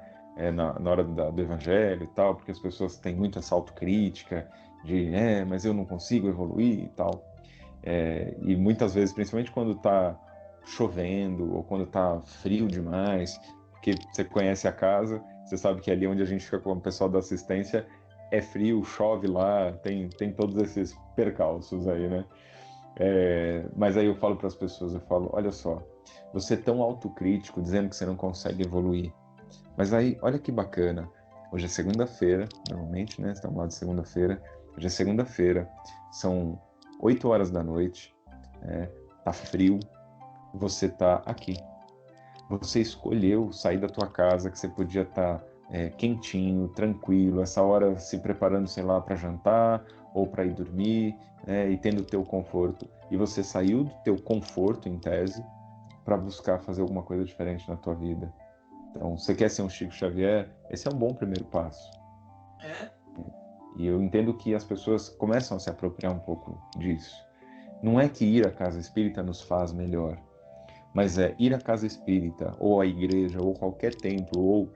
na hora do evangelho e tal, porque as pessoas têm muita essa autocrítica de, mas eu não consigo evoluir e tal. E muitas vezes, principalmente quando tá chovendo ou quando tá frio demais, porque você conhece a casa, você sabe que ali onde a gente fica com o pessoal da assistência é frio, chove lá, tem todos esses percalços aí, né? Mas aí eu falo para as pessoas, eu falo, olha só, você é tão autocrítico dizendo que você não consegue evoluir, mas aí, olha que bacana, hoje é segunda-feira, normalmente, né, estamos lá de segunda-feira, hoje é segunda-feira, são 8 horas da noite, tá frio, você tá aqui, você escolheu sair da tua casa, que você podia estar quentinho, tranquilo, essa hora se preparando, sei lá, para jantar ou para ir dormir, e tendo o teu conforto. E você saiu do teu conforto, em tese, para buscar fazer alguma coisa diferente na tua vida. Então, você quer ser um Chico Xavier? Esse é um bom primeiro passo. É, E eu entendo que as pessoas começam a se apropriar um pouco disso. Não é que ir à casa espírita nos faz melhor, mas é ir à casa espírita, ou à igreja, ou qualquer templo, ou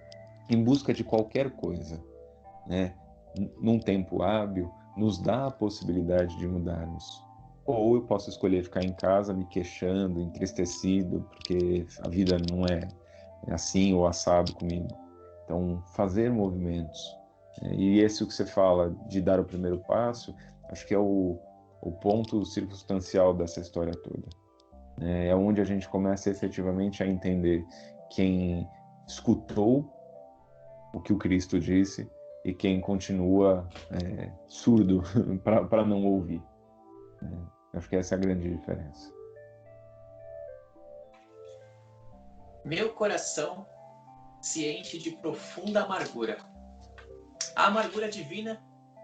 em busca de qualquer coisa, né? Num tempo hábil, nos dá a possibilidade de mudarmos. Ou eu posso escolher ficar em casa me queixando, entristecido, porque a vida não é assim ou assado comigo. Então, fazer movimentos. E esse o que você fala de dar o primeiro passo, acho que é o ponto circunstancial dessa história toda. É onde a gente começa efetivamente a entender quem escutou o que o Cristo disse e quem continua surdo para não ouvir. Acho que essa é a grande diferença. meu coração se enche de profunda amargura. A amargura divina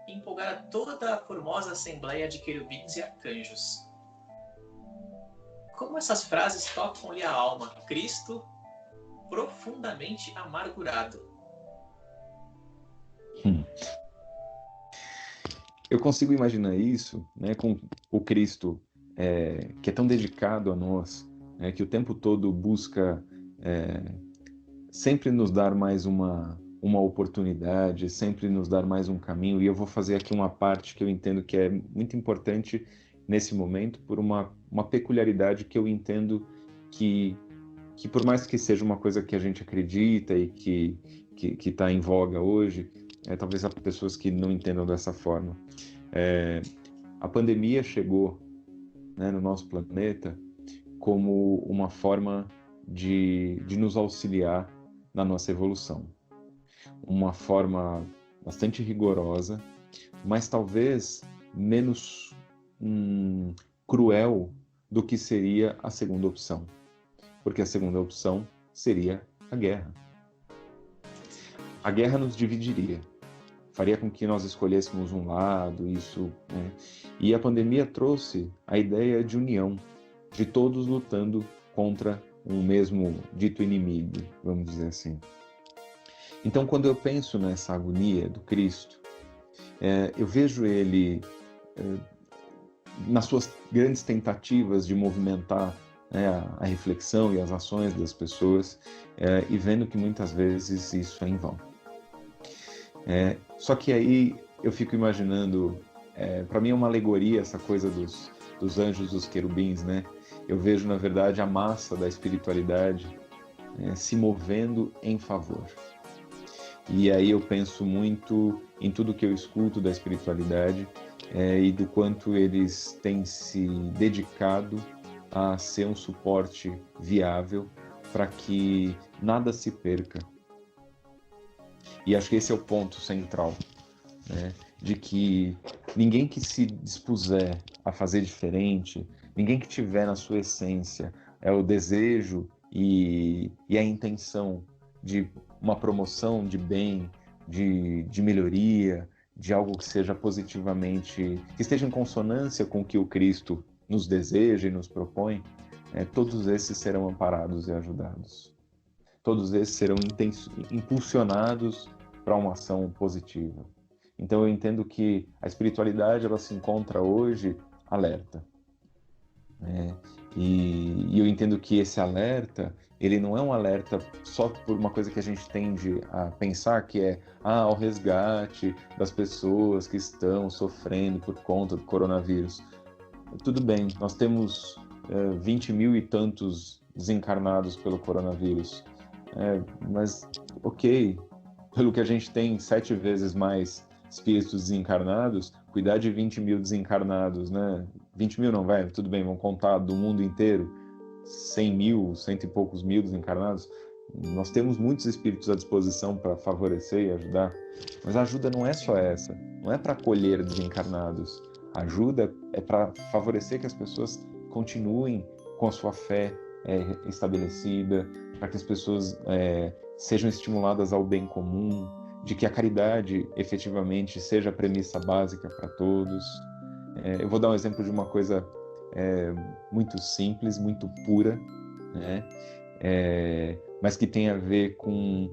empolgara toda a formosa assembleia de querubins e arcanjos. Como essas frases tocam-lhe a alma, Cristo profundamente amargurado. Eu consigo imaginar isso, né, com o Cristo que é tão dedicado a nós, que o tempo todo busca sempre nos dar mais uma oportunidade, sempre nos dar mais um caminho. E eu vou fazer aqui uma parte que eu entendo que é muito importante nesse momento, por uma peculiaridade que eu entendo que por mais que seja uma coisa que a gente acredita e que está em voga hoje, talvez há pessoas que não entendam dessa forma. A pandemia chegou, né, no nosso planeta como uma forma de nos auxiliar na nossa evolução. Uma forma bastante rigorosa, mas talvez menos cruel do que seria a segunda opção. Porque a segunda opção seria a guerra. A guerra nos dividiria, faria com que nós escolhêssemos um lado, isso, né? E a pandemia trouxe a ideia de união, de todos lutando contra um mesmo dito inimigo, vamos dizer assim. Então, quando eu penso nessa agonia do Cristo, eu vejo ele nas suas grandes tentativas de movimentar a reflexão e as ações das pessoas, e vendo que muitas vezes isso é em vão. Só que aí eu fico imaginando, para mim é uma alegoria essa coisa dos anjos, dos querubins, né? Eu vejo, na verdade, a massa da espiritualidade se movendo em favor. E aí eu penso muito em tudo que eu escuto da espiritualidade e do quanto eles têm se dedicado a ser um suporte viável para que nada se perca. E acho que esse é o ponto central, né? De que ninguém que se dispuser a fazer diferente, ninguém que tiver na sua essência o desejo e a intenção de uma promoção de bem, de melhoria, de algo que seja positivamente, que esteja em consonância com o que o Cristo nos deseja e nos propõe, todos esses serão amparados e ajudados. Todos esses serão impulsionados para uma ação positiva. Então eu entendo que a espiritualidade ela se encontra hoje alerta. E eu entendo que esse alerta, ele não é um alerta só por uma coisa que a gente tende a pensar, que é o resgate das pessoas que estão sofrendo por conta do coronavírus. Tudo bem, nós temos 20 mil e tantos desencarnados pelo coronavírus, mas ok, pelo que a gente tem 7 vezes mais espíritos desencarnados, cuidar de 20 mil desencarnados, né? 20 mil não, vai, tudo bem, vamos contar do mundo inteiro, 100 mil, cento e poucos mil desencarnados. Nós temos muitos espíritos à disposição para favorecer e ajudar, mas a ajuda não é só essa, não é para acolher desencarnados. A ajuda é para favorecer que as pessoas continuem com a sua fé estabelecida, para que as pessoas sejam estimuladas ao bem comum, de que a caridade efetivamente seja a premissa básica para todos. Eu vou dar um exemplo de uma coisa muito simples, muito pura, né? Mas que tem a ver com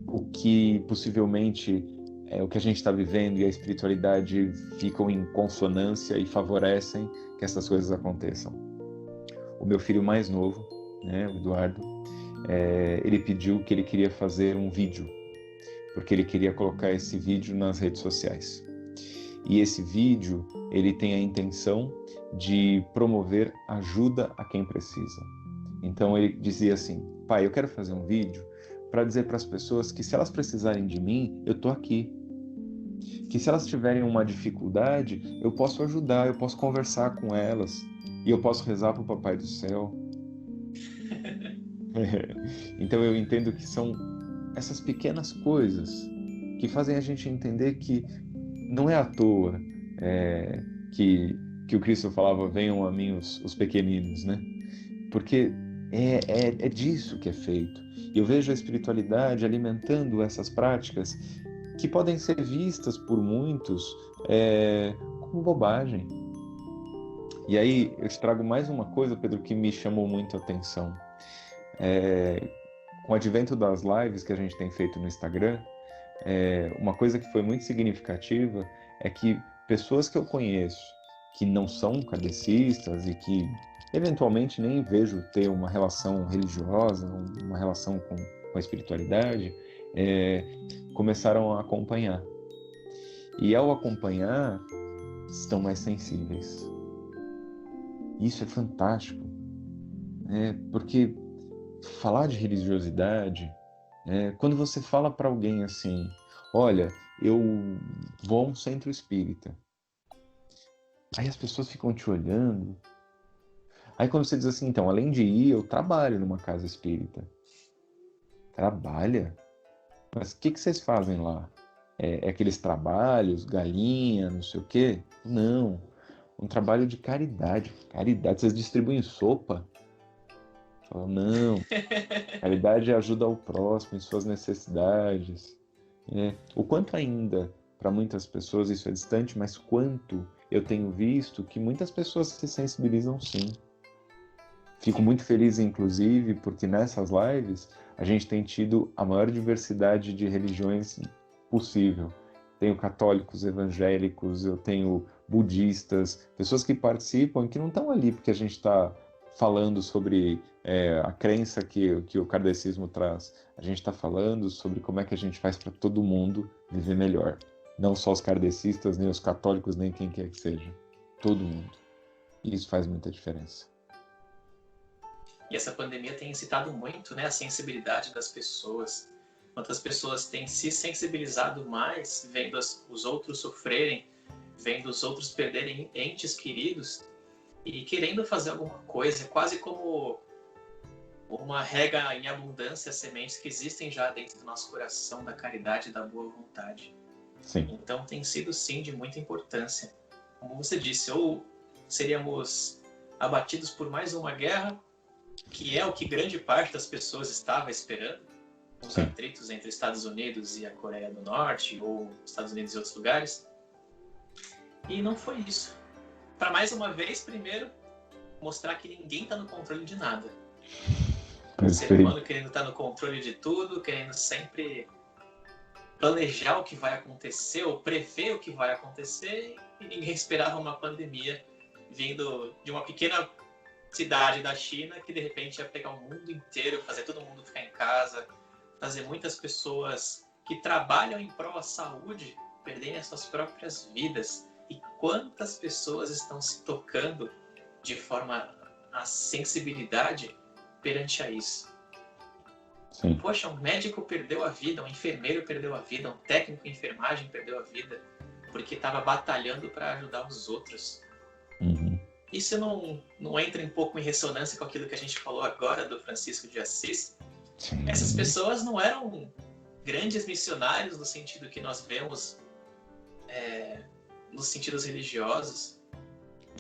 o que possivelmente o que a gente está vivendo e a espiritualidade ficam em consonância e favorecem que essas coisas aconteçam. O meu filho mais novo, né, o Eduardo, ele pediu que ele queria fazer um vídeo, porque ele queria colocar esse vídeo nas redes sociais. E esse vídeo, ele tem a intenção de promover ajuda a quem precisa. Então ele dizia assim: pai, eu quero fazer um vídeo para dizer para as pessoas que se elas precisarem de mim, eu estou aqui. Que se elas tiverem uma dificuldade, eu posso ajudar, eu posso conversar com elas e eu posso rezar para o Papai do Céu. Então eu entendo que são essas pequenas coisas que fazem a gente entender que não é à toa que o Cristo falava: venham a mim os pequeninos, né? Porque é disso que é feito. E eu vejo a espiritualidade alimentando essas práticas que podem ser vistas por muitos como bobagem. E aí eu te trago mais uma coisa, Pedro, que me chamou muito a atenção. Com o advento das lives que a gente tem feito no Instagram, uma coisa que foi muito significativa é que pessoas que eu conheço que não são kardecistas e que eventualmente nem vejo ter uma relação religiosa, uma relação com a espiritualidade, começaram a acompanhar. E ao acompanhar, estão mais sensíveis. Isso é fantástico, porque falar de religiosidade, quando você fala para alguém assim: olha, eu vou a um centro espírita, aí as pessoas ficam te olhando. Aí quando você diz assim: então, além de ir, eu trabalho numa casa espírita. Trabalha? Mas o que vocês fazem lá? Aqueles trabalhos, galinha, não sei o quê? Não, um trabalho de caridade. Caridade, vocês distribuem sopa? Fala, não, caridade ajuda ao próximo em suas necessidades. O quanto ainda, para muitas pessoas isso é distante, mas quanto eu tenho visto que muitas pessoas se sensibilizam sim. Fico muito feliz, inclusive, porque nessas lives a gente tem tido a maior diversidade de religiões possível. Tenho católicos, evangélicos, eu tenho budistas, pessoas que participam e que não estão ali porque a gente está falando sobre a crença que o kardecismo traz. A gente está falando sobre como é que a gente faz para todo mundo viver melhor. Não só os kardecistas, nem os católicos, nem quem quer que seja. Todo mundo. E isso faz muita diferença. E essa pandemia tem incitado muito, né, a sensibilidade das pessoas. Quantas pessoas têm se sensibilizado mais, vendo os outros sofrerem, vendo os outros perderem entes queridos e querendo fazer alguma coisa, quase como uma rega em abundância, sementes que existem já dentro do nosso coração, da caridade e da boa vontade. Sim. Então tem sido sim de muita importância. Como você disse, ou seríamos abatidos por mais uma guerra, que é o que grande parte das pessoas estava esperando, os atritos entre Estados Unidos e a Coreia do Norte, ou Estados Unidos e outros lugares. E não foi isso. Para mais uma vez, primeiro, mostrar que ninguém está no controle de nada. O ser humano querendo estar no controle de tudo, querendo sempre planejar o que vai acontecer, ou prever o que vai acontecer, e ninguém esperava uma pandemia vindo de uma pequena cidade da China que de repente ia pegar o mundo inteiro, fazer todo mundo ficar em casa, fazer muitas pessoas que trabalham em prol da saúde perderem as suas próprias vidas. E quantas pessoas estão se tocando de forma a sensibilidade perante a isso. Sim. Poxa, um médico perdeu a vida, um enfermeiro perdeu a vida, um técnico de enfermagem perdeu a vida porque estava batalhando para ajudar os outros. Uhum. Isso não entra um pouco em ressonância com aquilo que a gente falou agora do Francisco de Assis? Sim. Essas pessoas não eram grandes missionários no sentido que nós vemos nos sentidos religiosos.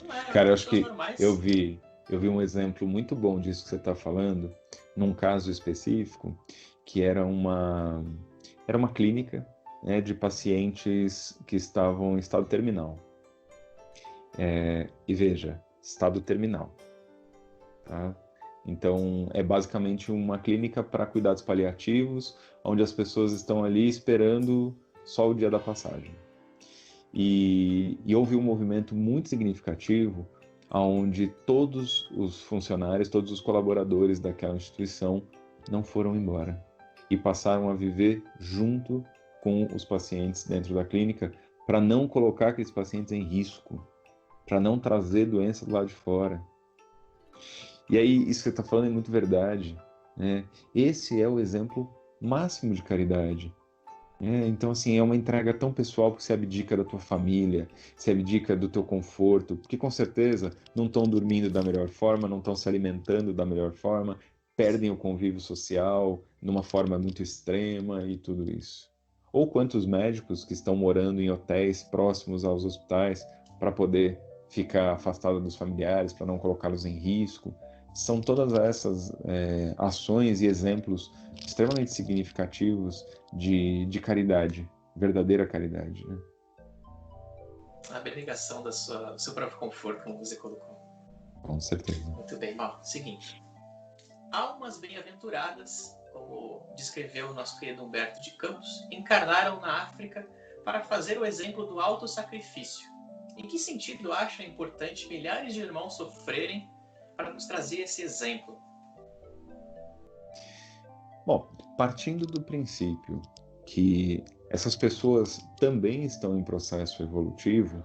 Não eram. Cara, eu acho que normais. eu vi um exemplo muito bom disso que você está falando, num caso específico, que era uma clínica, né, de pacientes que estavam em estado terminal. E veja, estado terminal. Tá? Então, é basicamente uma clínica para cuidados paliativos, onde as pessoas estão ali esperando só o dia da passagem. E houve um movimento muito significativo onde todos os funcionários, todos os colaboradores daquela instituição não foram embora e passaram a viver junto com os pacientes dentro da clínica para não colocar aqueles pacientes em risco, para não trazer doença do lado de fora. E aí, isso que você está falando é muito verdade, né? Esse é o exemplo máximo de caridade. Então, assim, é uma entrega tão pessoal porque você abdica da tua família, você abdica do teu conforto, porque com certeza não estão dormindo da melhor forma, não estão se alimentando da melhor forma, perdem o convívio social numa forma muito extrema e tudo isso. Ou quantos médicos que estão morando em hotéis próximos aos hospitais para poder ficar afastado dos familiares, para não colocá-los em risco. São todas essas ações e exemplos extremamente significativos de caridade, verdadeira caridade, né? A abnegação do seu próprio conforto, como você colocou. Com certeza. Muito bem, bom, seguinte. Almas bem-aventuradas, como descreveu o nosso querido Humberto de Campos, encarnaram na África para fazer o exemplo do autossacrifício. Em que sentido acha importante milhares de irmãos sofrerem para nos trazer esse exemplo? Bom, partindo do princípio que essas pessoas também estão em processo evolutivo,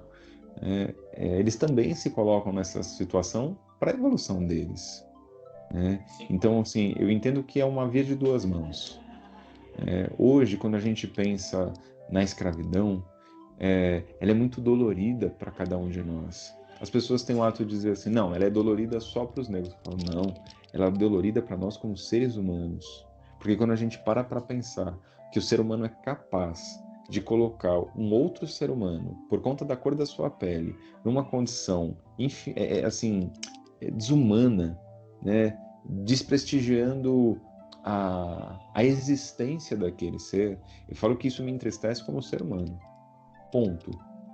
eles também se colocam nessa situação para a evolução deles. Então, assim, eu entendo que é uma via de duas mãos. Hoje, quando a gente pensa na escravidão, ela é muito dolorida para cada um de nós. As pessoas têm o ato de dizer assim, não, ela é dolorida só para os negros. Eu falo, não, ela é dolorida para nós como seres humanos. Porque quando a gente para pensar que o ser humano é capaz de colocar um outro ser humano, por conta da cor da sua pele, numa condição desumana, né, desprestigiando a existência daquele ser, eu falo que isso me entristece como ser humano. Ponto.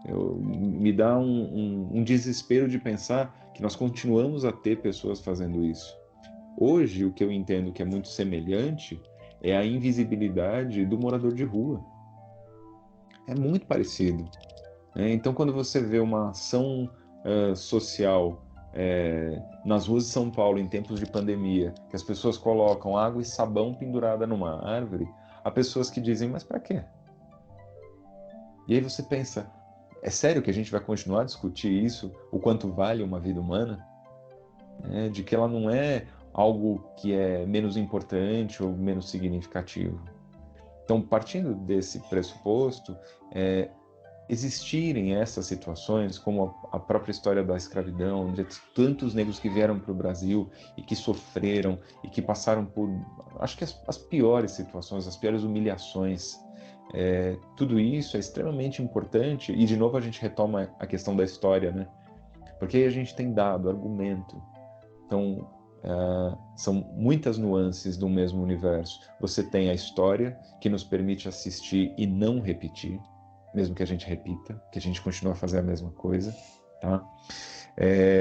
Me dá um desespero de pensar que nós continuamos a ter pessoas fazendo isso. Hoje, o que eu entendo que é muito semelhante é a invisibilidade do morador de rua. É muito parecido. Então, quando você vê uma ação social nas ruas de São Paulo, em tempos de pandemia, que as pessoas colocam água e sabão pendurada numa árvore, há pessoas que dizem, mas para quê? E aí você pensa, é sério que a gente vai continuar a discutir isso, o quanto vale uma vida humana? De que ela não é algo que é menos importante ou menos significativo. Então, partindo desse pressuposto, existirem essas situações, como a própria história da escravidão, de tantos negros que vieram para o Brasil e que sofreram e que passaram por, acho que as piores situações, as piores humilhações. Tudo isso é extremamente importante e, de novo, a gente retoma a questão da história, né? Porque aí a gente tem dado, argumento. Então, são muitas nuances do mesmo universo. Você tem a história, que nos permite assistir e não repetir, mesmo que a gente repita, que a gente continue a fazer a mesma coisa, tá?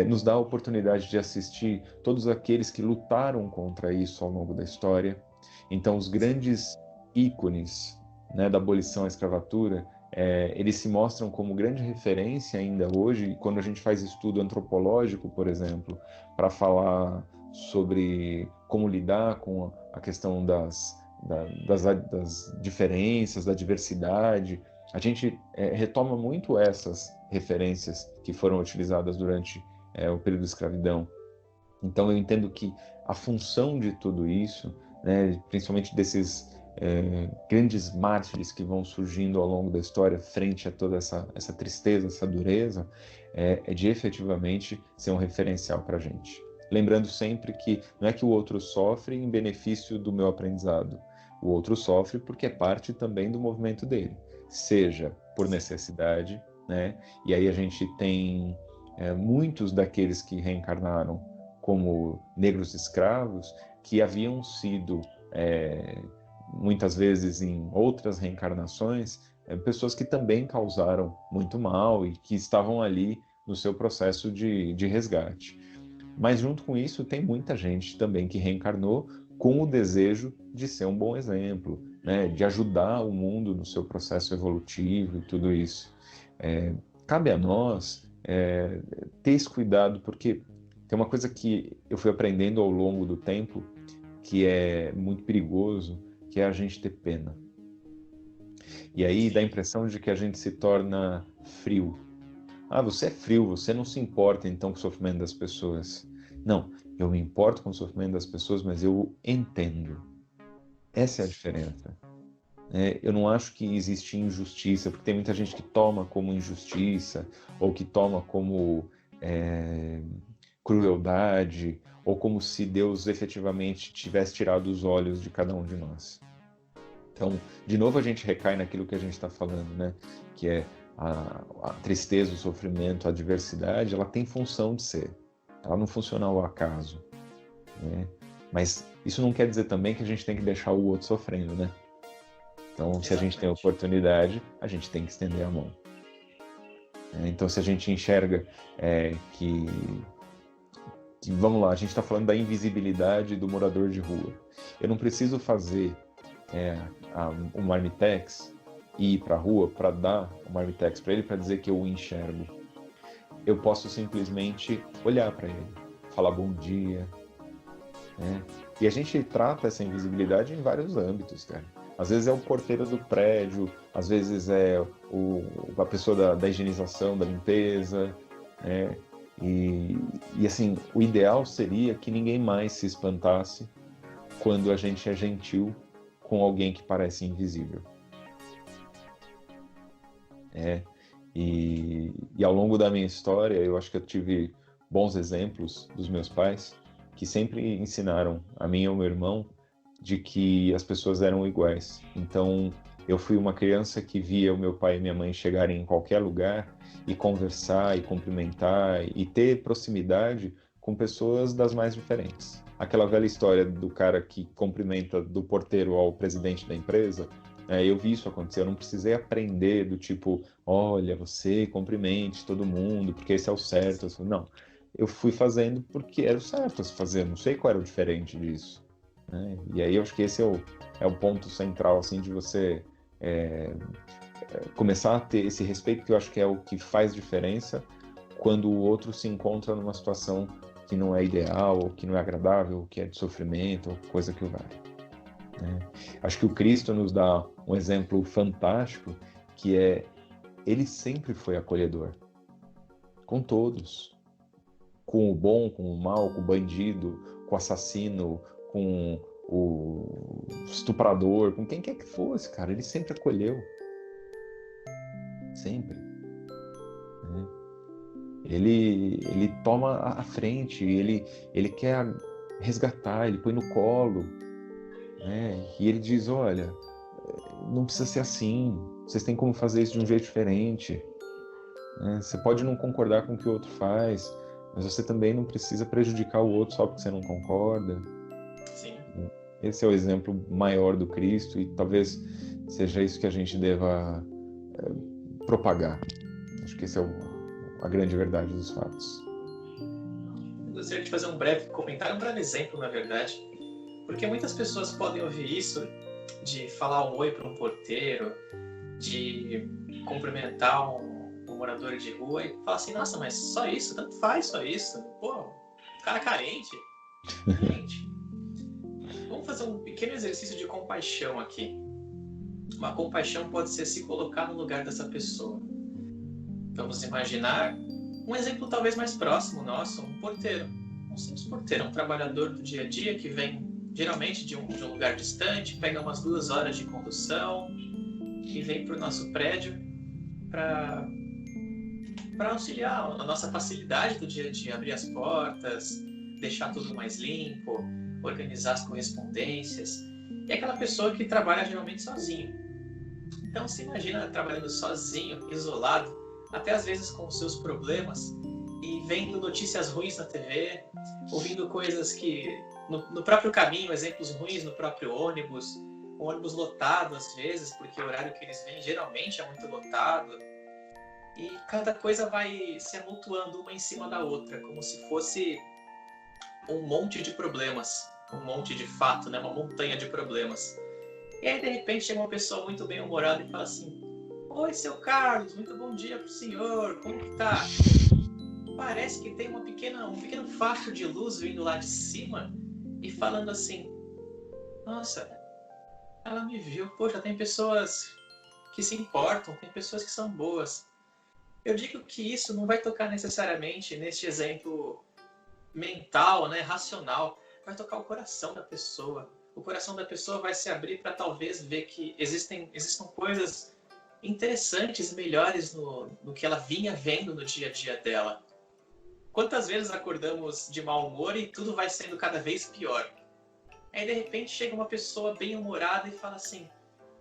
Nos dá a oportunidade de assistir todos aqueles que lutaram contra isso ao longo da história. Então, os grandes ícones, né, da abolição à escravatura, eles se mostram como grande referência ainda hoje, quando a gente faz estudo antropológico, por exemplo, para falar sobre como lidar com a questão das diferenças, da diversidade. A gente retoma muito essas referências que foram utilizadas durante o período da escravidão. Então eu entendo que a função de tudo isso, né, principalmente desses grandes mártires que vão surgindo ao longo da história frente a toda essa tristeza, essa dureza, é de efetivamente ser um referencial para a gente. Lembrando sempre que não é que o outro sofre em benefício do meu aprendizado. O outro sofre porque é parte também do movimento dele, seja por necessidade, né? E aí a gente tem muitos daqueles que reencarnaram como negros escravos que haviam sido muitas vezes em outras reencarnações, pessoas que também causaram muito mal e que estavam ali no seu processo de resgate. Mas junto com isso tem muita gente também que reencarnou com o desejo de ser um bom exemplo, né, de ajudar o mundo no seu processo evolutivo e tudo isso. Cabe a nós ter esse cuidado, porque tem uma coisa que eu fui aprendendo ao longo do tempo, que é muito perigoso, que é a gente ter pena. E aí dá a impressão de que a gente se torna frio. Ah, você é frio, você não se importa então com o sofrimento das pessoas. Não, eu me importo com o sofrimento das pessoas, mas eu entendo. Essa é a diferença. Eu não acho que existe injustiça, porque tem muita gente que toma como injustiça, ou que toma como crueldade, ou como se Deus efetivamente tivesse tirado os olhos de cada um de nós. Então, de novo a gente recai naquilo que a gente está falando, né? Que é a tristeza, o sofrimento, a adversidade, ela tem função de ser. Ela não funciona ao acaso, né? Mas isso não quer dizer também que a gente tem que deixar o outro sofrendo, né? Então, se a gente tem a oportunidade, a gente tem que estender a mão. Então, se a gente enxerga que, vamos lá, a gente está falando da invisibilidade do morador de rua. Eu não preciso fazer um marmitex e ir para a rua para dar o marmitex para ele, para dizer que eu o enxergo. Eu posso simplesmente olhar para ele, falar bom dia, né? E a gente trata essa invisibilidade em vários âmbitos, cara. Às vezes é o porteiro do prédio, às vezes é a pessoa da higienização, da limpeza, né? E assim, o ideal seria que ninguém mais se espantasse quando a gente é gentil com alguém que parece invisível. E ao longo da minha história, eu acho que eu tive bons exemplos dos meus pais, que sempre ensinaram a mim e ao meu irmão de que as pessoas eram iguais. Então, eu fui uma criança que via o meu pai e minha mãe chegarem em qualquer lugar e conversar e cumprimentar e ter proximidade com pessoas das mais diferentes. Aquela velha história do cara que cumprimenta do porteiro ao presidente da empresa, eu vi isso acontecer, eu não precisei aprender do tipo, olha, você cumprimente todo mundo, porque esse é o certo. Não, eu fui fazendo porque era o certo a se fazer, não sei qual era o diferente disso. E aí eu acho que esse é o ponto central, assim, de você começar a ter esse respeito, que eu acho que é o que faz diferença quando o outro se encontra numa situação que não é ideal, ou que não é agradável, ou que é de sofrimento, ou coisa que o vale. Acho que o Cristo nos dá um exemplo fantástico, que ele sempre foi acolhedor, com todos, com o bom, com o mal, com o bandido, com o assassino, com o estuprador, com quem quer que fosse, cara, ele sempre acolheu. Sempre. Ele toma a frente, ele quer resgatar, ele põe no colo, e ele diz, olha, não precisa ser assim, vocês têm como fazer isso de um jeito diferente. Você pode não concordar com o que o outro faz, mas você também não precisa prejudicar o outro só porque você não concorda. Sim. Esse é o exemplo maior do Cristo e talvez seja isso que a gente deva propagar. Acho que esse é a grande verdade dos fatos. Eu gostaria de fazer um breve comentário, um breve exemplo, na verdade, porque muitas pessoas podem ouvir isso, de falar um oi para um porteiro, de cumprimentar um morador de rua e falar assim, nossa, mas só isso? Tanto faz só isso? Pô, cara carente. Gente, vamos fazer um pequeno exercício de compaixão aqui. Uma compaixão pode ser se colocar no lugar dessa pessoa. Vamos imaginar um exemplo talvez mais próximo nosso, um porteiro. Um simples porteiro, um trabalhador do dia a dia que vem geralmente de um lugar distante, pega umas 2 horas de condução e vem para o nosso prédio para auxiliar a nossa facilidade do dia a dia, abrir as portas, deixar tudo mais limpo, organizar as correspondências. E é aquela pessoa que trabalha geralmente sozinho. Então se imagina trabalhando sozinho, isolado, até às vezes com os seus problemas, e vendo notícias ruins na TV, ouvindo coisas que no próprio caminho, exemplos ruins no próprio ônibus, o ônibus lotado às vezes, porque o horário que eles vêm geralmente é muito lotado, e cada coisa vai se amontoando uma em cima da outra, como se fosse um monte de problemas, um monte de fato, né? Uma montanha de problemas. E aí, de repente, chega uma pessoa muito bem-humorada e fala assim: oi, seu Carlos, muito bom dia pro senhor, como que tá? Parece que tem um pequeno facho de luz vindo lá de cima e falando assim: nossa, ela me viu, poxa, tem pessoas que se importam, tem pessoas que são boas. Eu digo que isso não vai tocar necessariamente neste exemplo mental, né, racional, vai tocar o coração da pessoa. O coração da pessoa vai se abrir para talvez ver que existem coisas interessantes, melhores no que ela vinha vendo no dia a dia dela. Quantas vezes acordamos de mau humor e tudo vai sendo cada vez pior? Aí de repente chega uma pessoa bem-humorada e fala assim: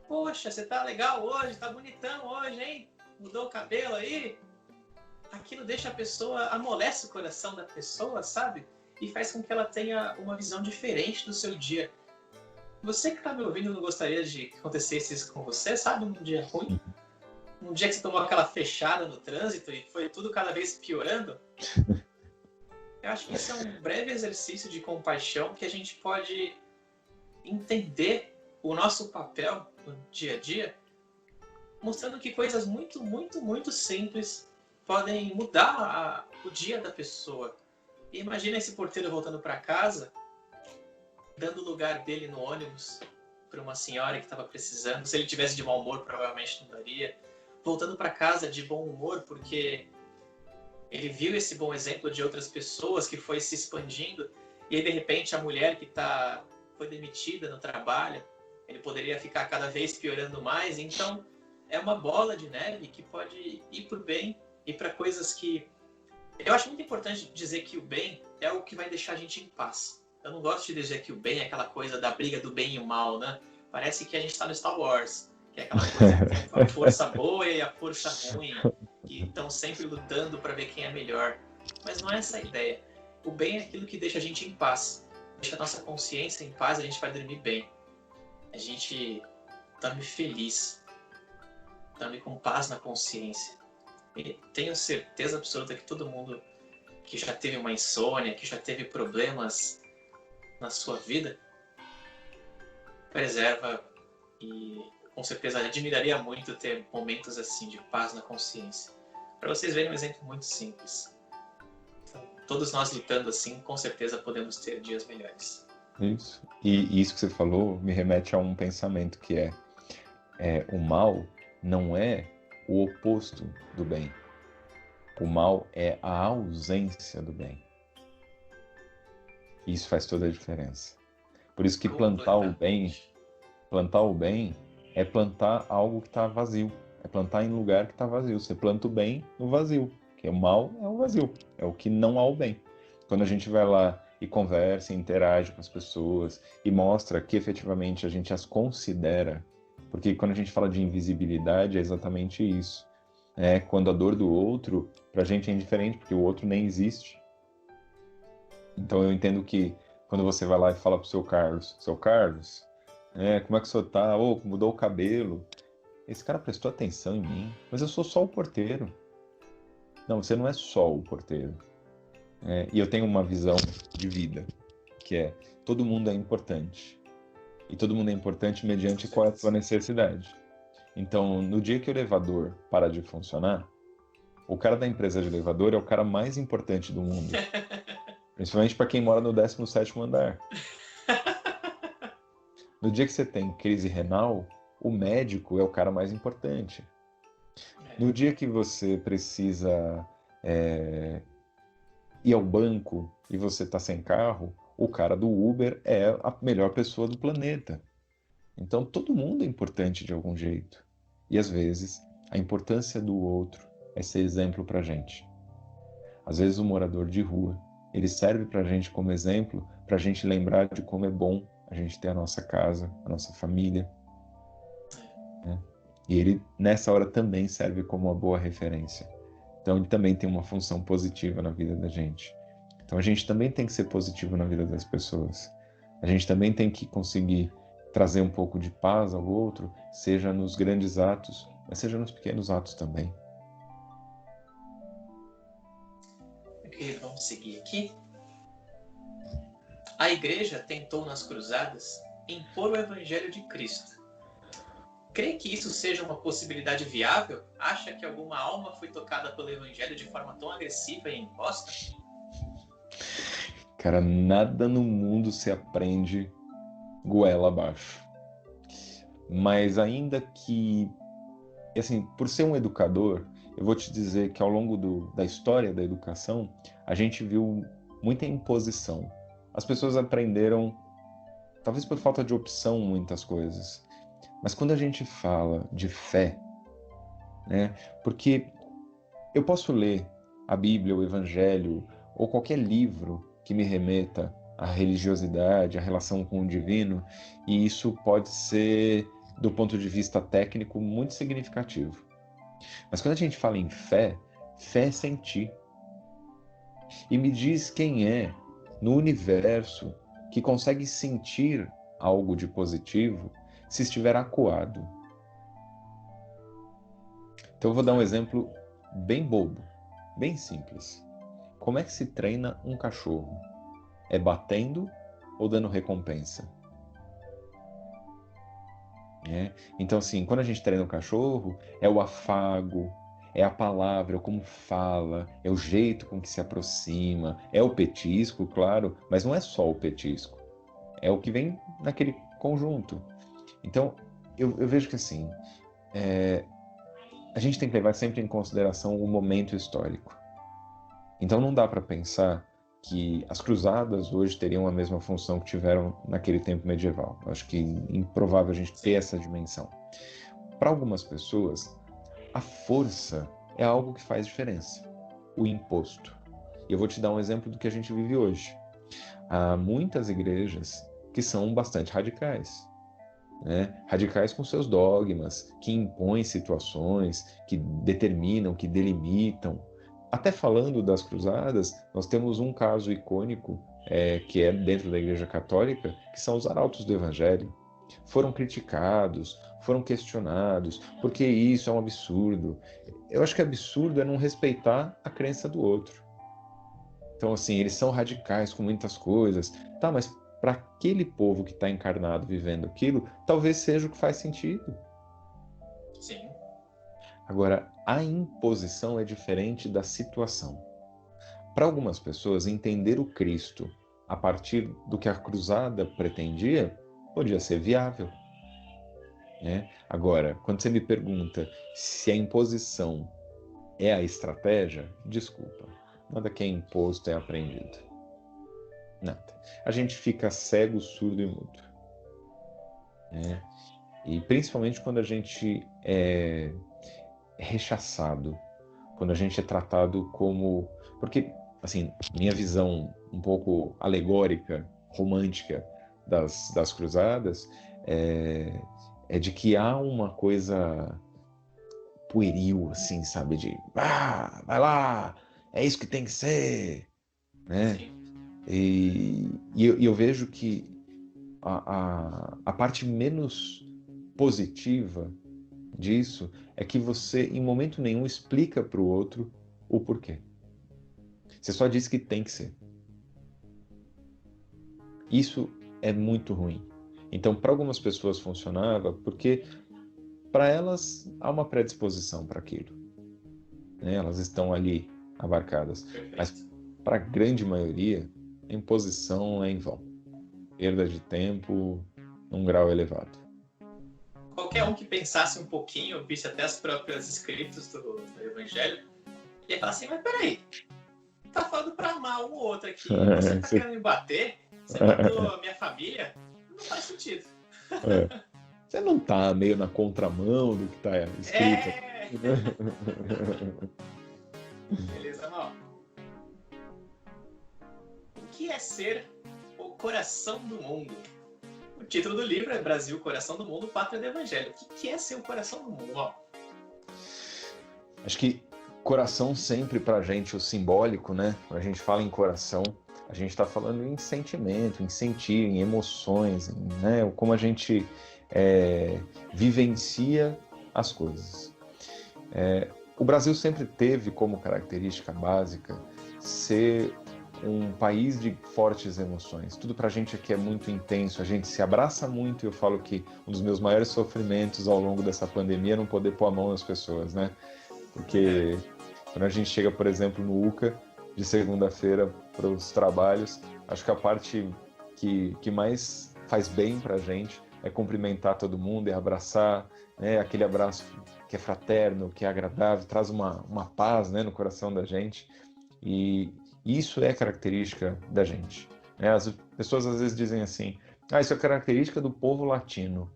poxa, você tá legal hoje, tá bonitão hoje, hein? Mudou o cabelo aí? Aquilo deixa a pessoa, amolece o coração da pessoa, sabe? E faz com que ela tenha uma visão diferente do seu dia. Você que tá me ouvindo não gostaria de que acontecesse isso com você, sabe? Num dia ruim? Num dia que você tomou aquela fechada no trânsito e foi tudo cada vez piorando? Eu acho que isso é um breve exercício de compaixão que a gente pode entender o nosso papel no dia a dia, mostrando que coisas muito, muito, muito simples podem mudar o dia da pessoa. E imagina esse porteiro voltando para casa, dando o lugar dele no ônibus para uma senhora que estava precisando. Se ele tivesse de mau humor, provavelmente não daria. Voltando para casa de bom humor, porque ele viu esse bom exemplo de outras pessoas que foi se expandindo. E aí, de repente, a mulher que foi demitida no trabalho, ele poderia ficar cada vez piorando mais. Então, é uma bola de neve que pode ir para o bem e para coisas que... Eu acho muito importante dizer que o bem é o que vai deixar a gente em paz. Eu não gosto de dizer que o bem é aquela coisa da briga do bem e o mal, né? Parece que a gente está no Star Wars, que é aquela coisa que tem a força boa e a força ruim, que estão sempre lutando para ver quem é melhor. Mas não é essa a ideia. O bem é aquilo que deixa a gente em paz. Deixa a nossa consciência em paz, a gente vai dormir bem. A gente dorme feliz. Dorme com paz na consciência. E tenho certeza absoluta que todo mundo que já teve uma insônia, que já teve problemas na sua vida, preserva e com certeza admiraria muito ter momentos assim de paz na consciência. Para vocês verem um exemplo muito simples. Então, todos nós lutando assim, com certeza podemos ter dias melhores. Isso. E isso que você falou me remete a um pensamento que o mal não é o oposto do bem. O mal é a ausência do bem. Isso faz toda a diferença. Por isso que plantar o bem é plantar algo que está vazio. É plantar em lugar que está vazio. Você planta o bem no vazio. Que o mal é o vazio. É o que não há o bem. Quando a gente vai lá e conversa, interage com as pessoas e mostra que efetivamente a gente as considera, porque quando a gente fala de invisibilidade é exatamente isso. Quando a dor do outro, pra gente é indiferente, porque o outro nem existe. Então eu entendo que quando você vai lá e fala pro seu Carlos, como é que o senhor tá? Mudou o cabelo. Esse cara prestou atenção em mim, mas eu sou só o porteiro. Não, você não é só o porteiro. E eu tenho uma visão de vida, que é todo mundo é importante. E todo mundo é importante mediante qual é a sua necessidade. Então, no dia que o elevador para de funcionar, o cara da empresa de elevador é o cara mais importante do mundo. Principalmente para quem mora no 17º andar. No dia que você tem crise renal, o médico é o cara mais importante. No dia que você precisa ir ao banco e você está sem carro, o cara do Uber é a melhor pessoa do planeta. Então todo mundo é importante de algum jeito. E às vezes a importância do outro é ser exemplo para a gente. Às vezes o morador de rua, ele serve para a gente como exemplo, para a gente lembrar de como é bom a gente ter a nossa casa, a nossa família. Né? E ele nessa hora também serve como uma boa referência. Então ele também tem uma função positiva na vida da gente. Então a gente também tem que ser positivo na vida das pessoas. A gente também tem que conseguir trazer um pouco de paz ao outro, seja nos grandes atos, mas seja nos pequenos atos também. Ok, vamos seguir aqui. A igreja tentou nas cruzadas impor o evangelho de Cristo, crê que isso seja uma possibilidade viável? Acha que alguma alma foi tocada pelo Evangelho de forma tão agressiva e imposta? Cara, nada no mundo se aprende goela abaixo. Mas ainda que, assim, por ser um educador, eu vou te dizer que ao longo da história da educação, a gente viu muita imposição. As pessoas aprenderam, talvez por falta de opção, muitas coisas. Mas quando a gente fala de fé, né, porque eu posso ler a Bíblia, o Evangelho, ou qualquer livro que me remeta à religiosidade, à relação com o divino, e isso pode ser, do ponto de vista técnico, muito significativo. Mas quando a gente fala em fé, fé é sentir. E me diz quem é no universo que consegue sentir algo de positivo se estiver acuado. Então eu vou dar um exemplo bem bobo, bem simples. Como é que se treina um cachorro? É batendo ou dando recompensa? Então, assim, quando a gente treina um cachorro, é o afago, é a palavra, é como fala, é o jeito com que se aproxima, é o petisco, claro, mas não é só o petisco, é o que vem naquele conjunto. Então, eu vejo que, assim, a gente tem que levar sempre em consideração o momento histórico. Então, não dá para pensar que as cruzadas hoje teriam a mesma função que tiveram naquele tempo medieval. Eu acho que é improvável a gente ter essa dimensão. Para algumas pessoas, a força é algo que faz diferença, o imposto. E eu vou te dar um exemplo do que a gente vive hoje. Há muitas igrejas que são bastante radicais, né? Radicais com seus dogmas, que impõem situações, que determinam, que delimitam. Até falando das cruzadas, nós temos um caso icônico, que é dentro da Igreja Católica, que são os arautos do Evangelho. Foram criticados, foram questionados, porque isso é um absurdo. Eu acho que absurdo é não respeitar a crença do outro. Então, assim, eles são radicais com muitas coisas, tá, mas para aquele povo que está encarnado vivendo aquilo, talvez seja o que faz sentido. Sim. Agora, a imposição é diferente da situação. Para algumas pessoas, entender o Cristo a partir do que a cruzada pretendia, podia ser viável, né? Agora, quando você me pergunta se a imposição é a estratégia, desculpa, nada que é imposto é aprendido. Nada. A gente fica cego, surdo e mudo, né? E principalmente quando a gente é rechaçado, quando a gente é tratado como... Porque, assim, minha visão um pouco alegórica, romântica das cruzadas é de que há uma coisa pueril, assim, sabe? De, vai lá, é isso que tem que ser, né? E eu vejo que a parte menos positiva disso é que você, em momento nenhum, explica para o outro o porquê. Você só diz que tem que ser. Isso é muito ruim. Então, para algumas pessoas funcionava porque para elas há uma predisposição para aquilo, né? Elas estão ali abarcadas. Mas para a grande maioria, a imposição é em vão. Perda de tempo num grau elevado. Qualquer um que pensasse um pouquinho, visse até as próprias escritas do Evangelho, ia falar assim, mas peraí, tá falando pra amar um ou outro aqui, você tá querendo me bater? Você matou a minha família? Não faz sentido. Você não tá meio na contramão do que tá escrito? Beleza, mal. O que é ser o coração do mundo? O título do livro é Brasil, Coração do Mundo, Pátria do Evangelho. O que é ser o coração do mundo, mal? Acho que coração sempre pra gente, o simbólico, né? Quando a gente fala em coração, a gente está falando em sentimento, em sentir, em emoções, né? Como a gente vivencia as coisas. O Brasil sempre teve como característica básica ser um país de fortes emoções. Tudo pra gente aqui é muito intenso, a gente se abraça muito, e eu falo que um dos meus maiores sofrimentos ao longo dessa pandemia é não poder pôr a mão nas pessoas, né? Porque quando a gente chega, por exemplo, no UCA, de segunda-feira para os trabalhos, acho que a parte que mais faz bem pra gente é cumprimentar todo mundo, é abraçar, né? Aquele abraço que é fraterno, que é agradável, traz uma paz, né, no coração da gente. E isso é característica da gente, né? As pessoas às vezes dizem assim, isso é característica do povo latino.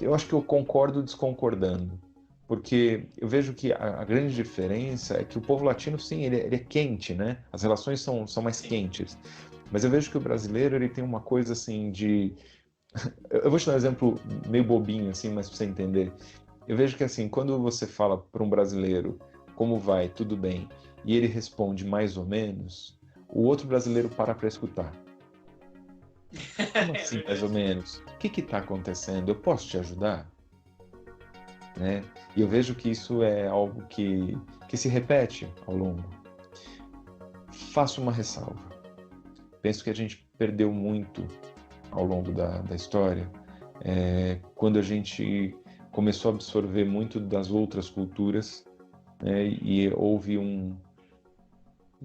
Eu acho que eu concordo desconcordando, porque eu vejo que a grande diferença é que o povo latino, sim, ele é quente, né? As relações são mais quentes. Mas eu vejo que o brasileiro, ele tem uma coisa assim de... Eu vou te dar um exemplo meio bobinho, assim, mas pra você entender. Eu vejo que, assim, quando você fala para um brasileiro como vai, tudo bem, e ele responde mais ou menos, o outro brasileiro para escutar. Como assim, mais ou menos? O que está acontecendo? Eu posso te ajudar? Né? E eu vejo que isso é algo que se repete ao longo. Faço uma ressalva. Penso que a gente perdeu muito ao longo da história, quando a gente começou a absorver muito das outras culturas, né, e houve um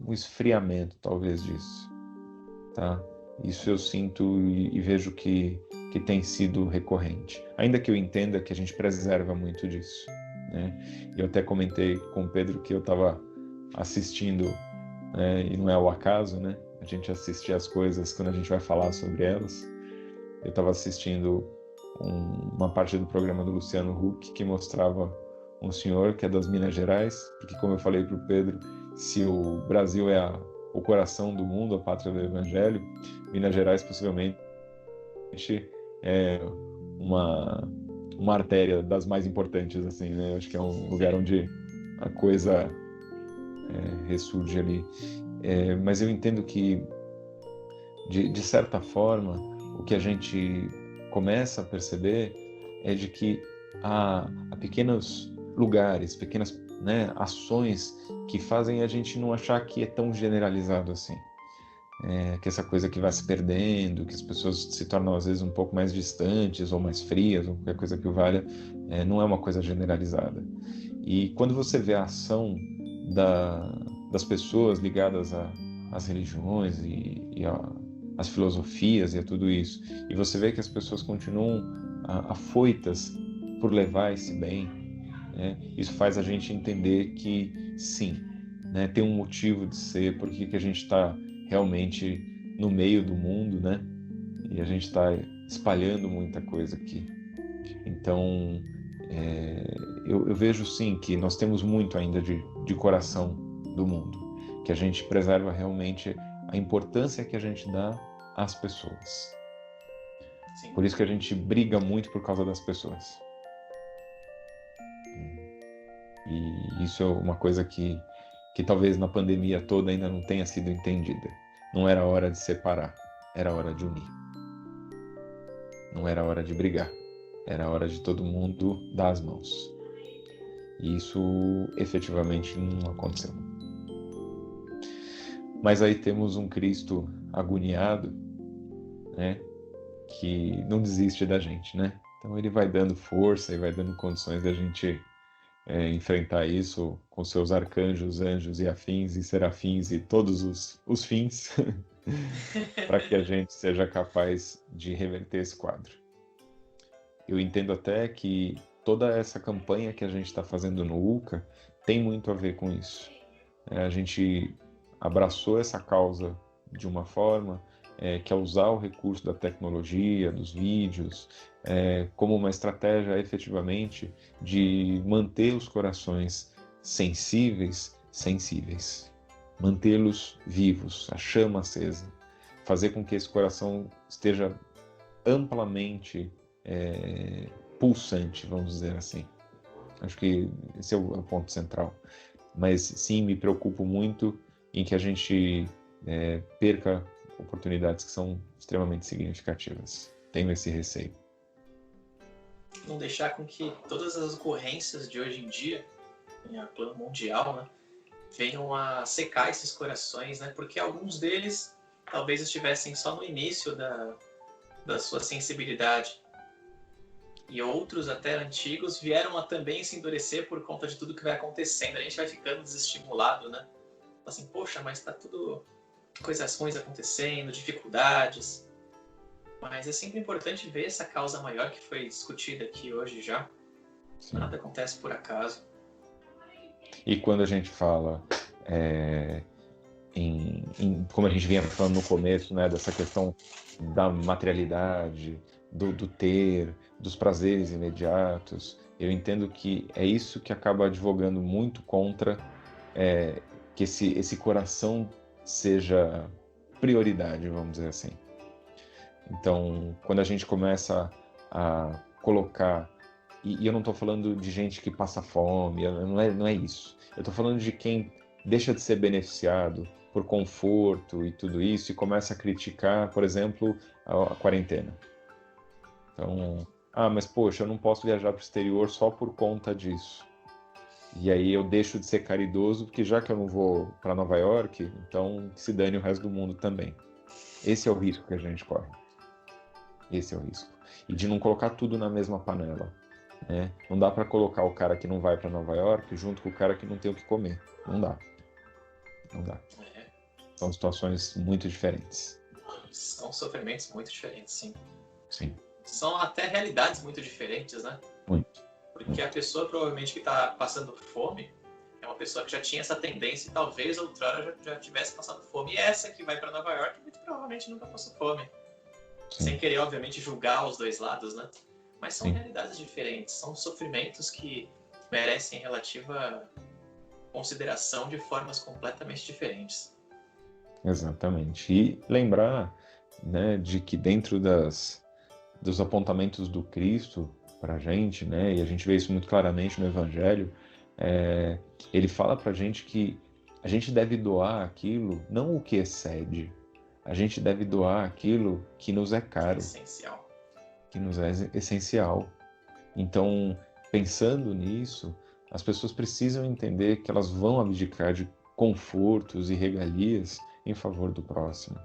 esfriamento, talvez, disso. Tá? Isso eu sinto e vejo que tem sido recorrente. Ainda que eu entenda que a gente preserva muito disso. Né? Eu até comentei com o Pedro que eu estava assistindo, né, e não é ao acaso, né? A gente assiste as coisas quando a gente vai falar sobre elas. Eu estava assistindo uma parte do programa do Luciano Huck que mostrava um senhor que é das Minas Gerais, porque, como eu falei para o Pedro, se o Brasil é o coração do mundo, a pátria do Evangelho, Minas Gerais possivelmente é uma artéria das mais importantes, assim, né? Acho que é um lugar onde a coisa ressurge ali. Mas eu entendo que, de certa forma, o que a gente começa a perceber é de que há pequenos lugares, pequenas, né, ações que fazem a gente não achar que é tão generalizado assim. Que essa coisa que vai se perdendo, que as pessoas se tornam às vezes um pouco mais distantes ou mais frias, ou qualquer coisa que valha, não é uma coisa generalizada. E quando você vê a ação das pessoas ligadas às religiões e às filosofias e a tudo isso, e você vê que as pessoas continuam afoitas por levar esse bem, né? Isso faz a gente entender que sim, né, tem um motivo de ser, porque que a gente está realmente no meio do mundo, né? E a gente está espalhando muita coisa aqui. Então, eu vejo sim que nós temos muito ainda de coração do mundo, que a gente preserva realmente a importância que a gente dá às pessoas. Sim. Por isso que a gente briga muito por causa das pessoas. E isso é uma coisa que talvez na pandemia toda ainda não tenha sido entendida. Não era hora de separar, era hora de unir. Não era hora de brigar, era hora de todo mundo dar as mãos. E isso efetivamente não aconteceu. Mas aí temos um Cristo agoniado, né, que não desiste da gente, né? Então ele vai dando força e vai dando condições da gente enfrentar isso com seus arcanjos, anjos e afins e serafins e todos os fins para que a gente seja capaz de reverter esse quadro. Eu entendo até que toda essa campanha que a gente está fazendo no UCA tem muito a ver com isso. A gente abraçou essa causa de uma forma que é usar o recurso da tecnologia, dos vídeos, como uma estratégia efetivamente de manter os corações sensíveis, mantê-los vivos, a chama acesa, fazer com que esse coração esteja amplamente pulsante, vamos dizer assim. Acho que esse é o ponto central. Mas sim, me preocupo muito em que a gente perca oportunidades que são extremamente significativas. Tenho esse receio. Não deixar com que todas as ocorrências de hoje em dia, em plano mundial, né, venham a secar esses corações, né? Porque alguns deles talvez estivessem só no início da sua sensibilidade. E outros, até antigos, vieram a também se endurecer por conta de tudo que vai acontecendo. A gente vai ficando desestimulado, né? Assim, poxa, mas tá tudo coisas ruins acontecendo, dificuldades. Mas é sempre importante ver essa causa maior que foi discutida aqui hoje já. Sim. Nada acontece por acaso. E quando a gente fala como a gente vinha falando no começo, né, dessa questão da materialidade, do ter, dos prazeres imediatos, eu entendo que é isso que acaba advogando muito contra que esse coração seja prioridade, vamos dizer assim. Então, quando a gente começa a colocar, e eu não estou falando de gente que passa fome, não é isso. Eu estou falando de quem deixa de ser beneficiado por conforto e tudo isso e começa a criticar, por exemplo, a quarentena. Então, mas poxa, eu não posso viajar para o exterior só por conta disso. E aí eu deixo de ser caridoso, porque já que eu não vou para Nova York, então se dane o resto do mundo também. Esse é o risco que a gente corre. Esse é o risco. E de não colocar tudo na mesma panela. Né? Não dá para colocar o cara que não vai para Nova York junto com o cara que não tem o que comer. Não dá. Não dá. São situações muito diferentes. São sofrimentos muito diferentes, sim. Sim. São até realidades muito diferentes, né? Muito. Porque a pessoa provavelmente que está passando fome é uma pessoa que já tinha essa tendência e talvez outrora já tivesse passado fome. E essa que vai para Nova York muito provavelmente nunca passou fome. Sim. Sem querer, obviamente, julgar os dois lados, né? Mas são Sim. realidades diferentes, são sofrimentos que merecem relativa consideração de formas completamente diferentes. Exatamente. E lembrar, né, de que dentro dos apontamentos do Cristo para a gente, né, e a gente vê isso muito claramente no Evangelho, ele fala para a gente que a gente deve doar aquilo, não o que excede, a gente deve doar aquilo que nos é caro. Essencial. Que nos é essencial. Então, pensando nisso, as pessoas precisam entender que elas vão abdicar de confortos e regalias em favor do próximo.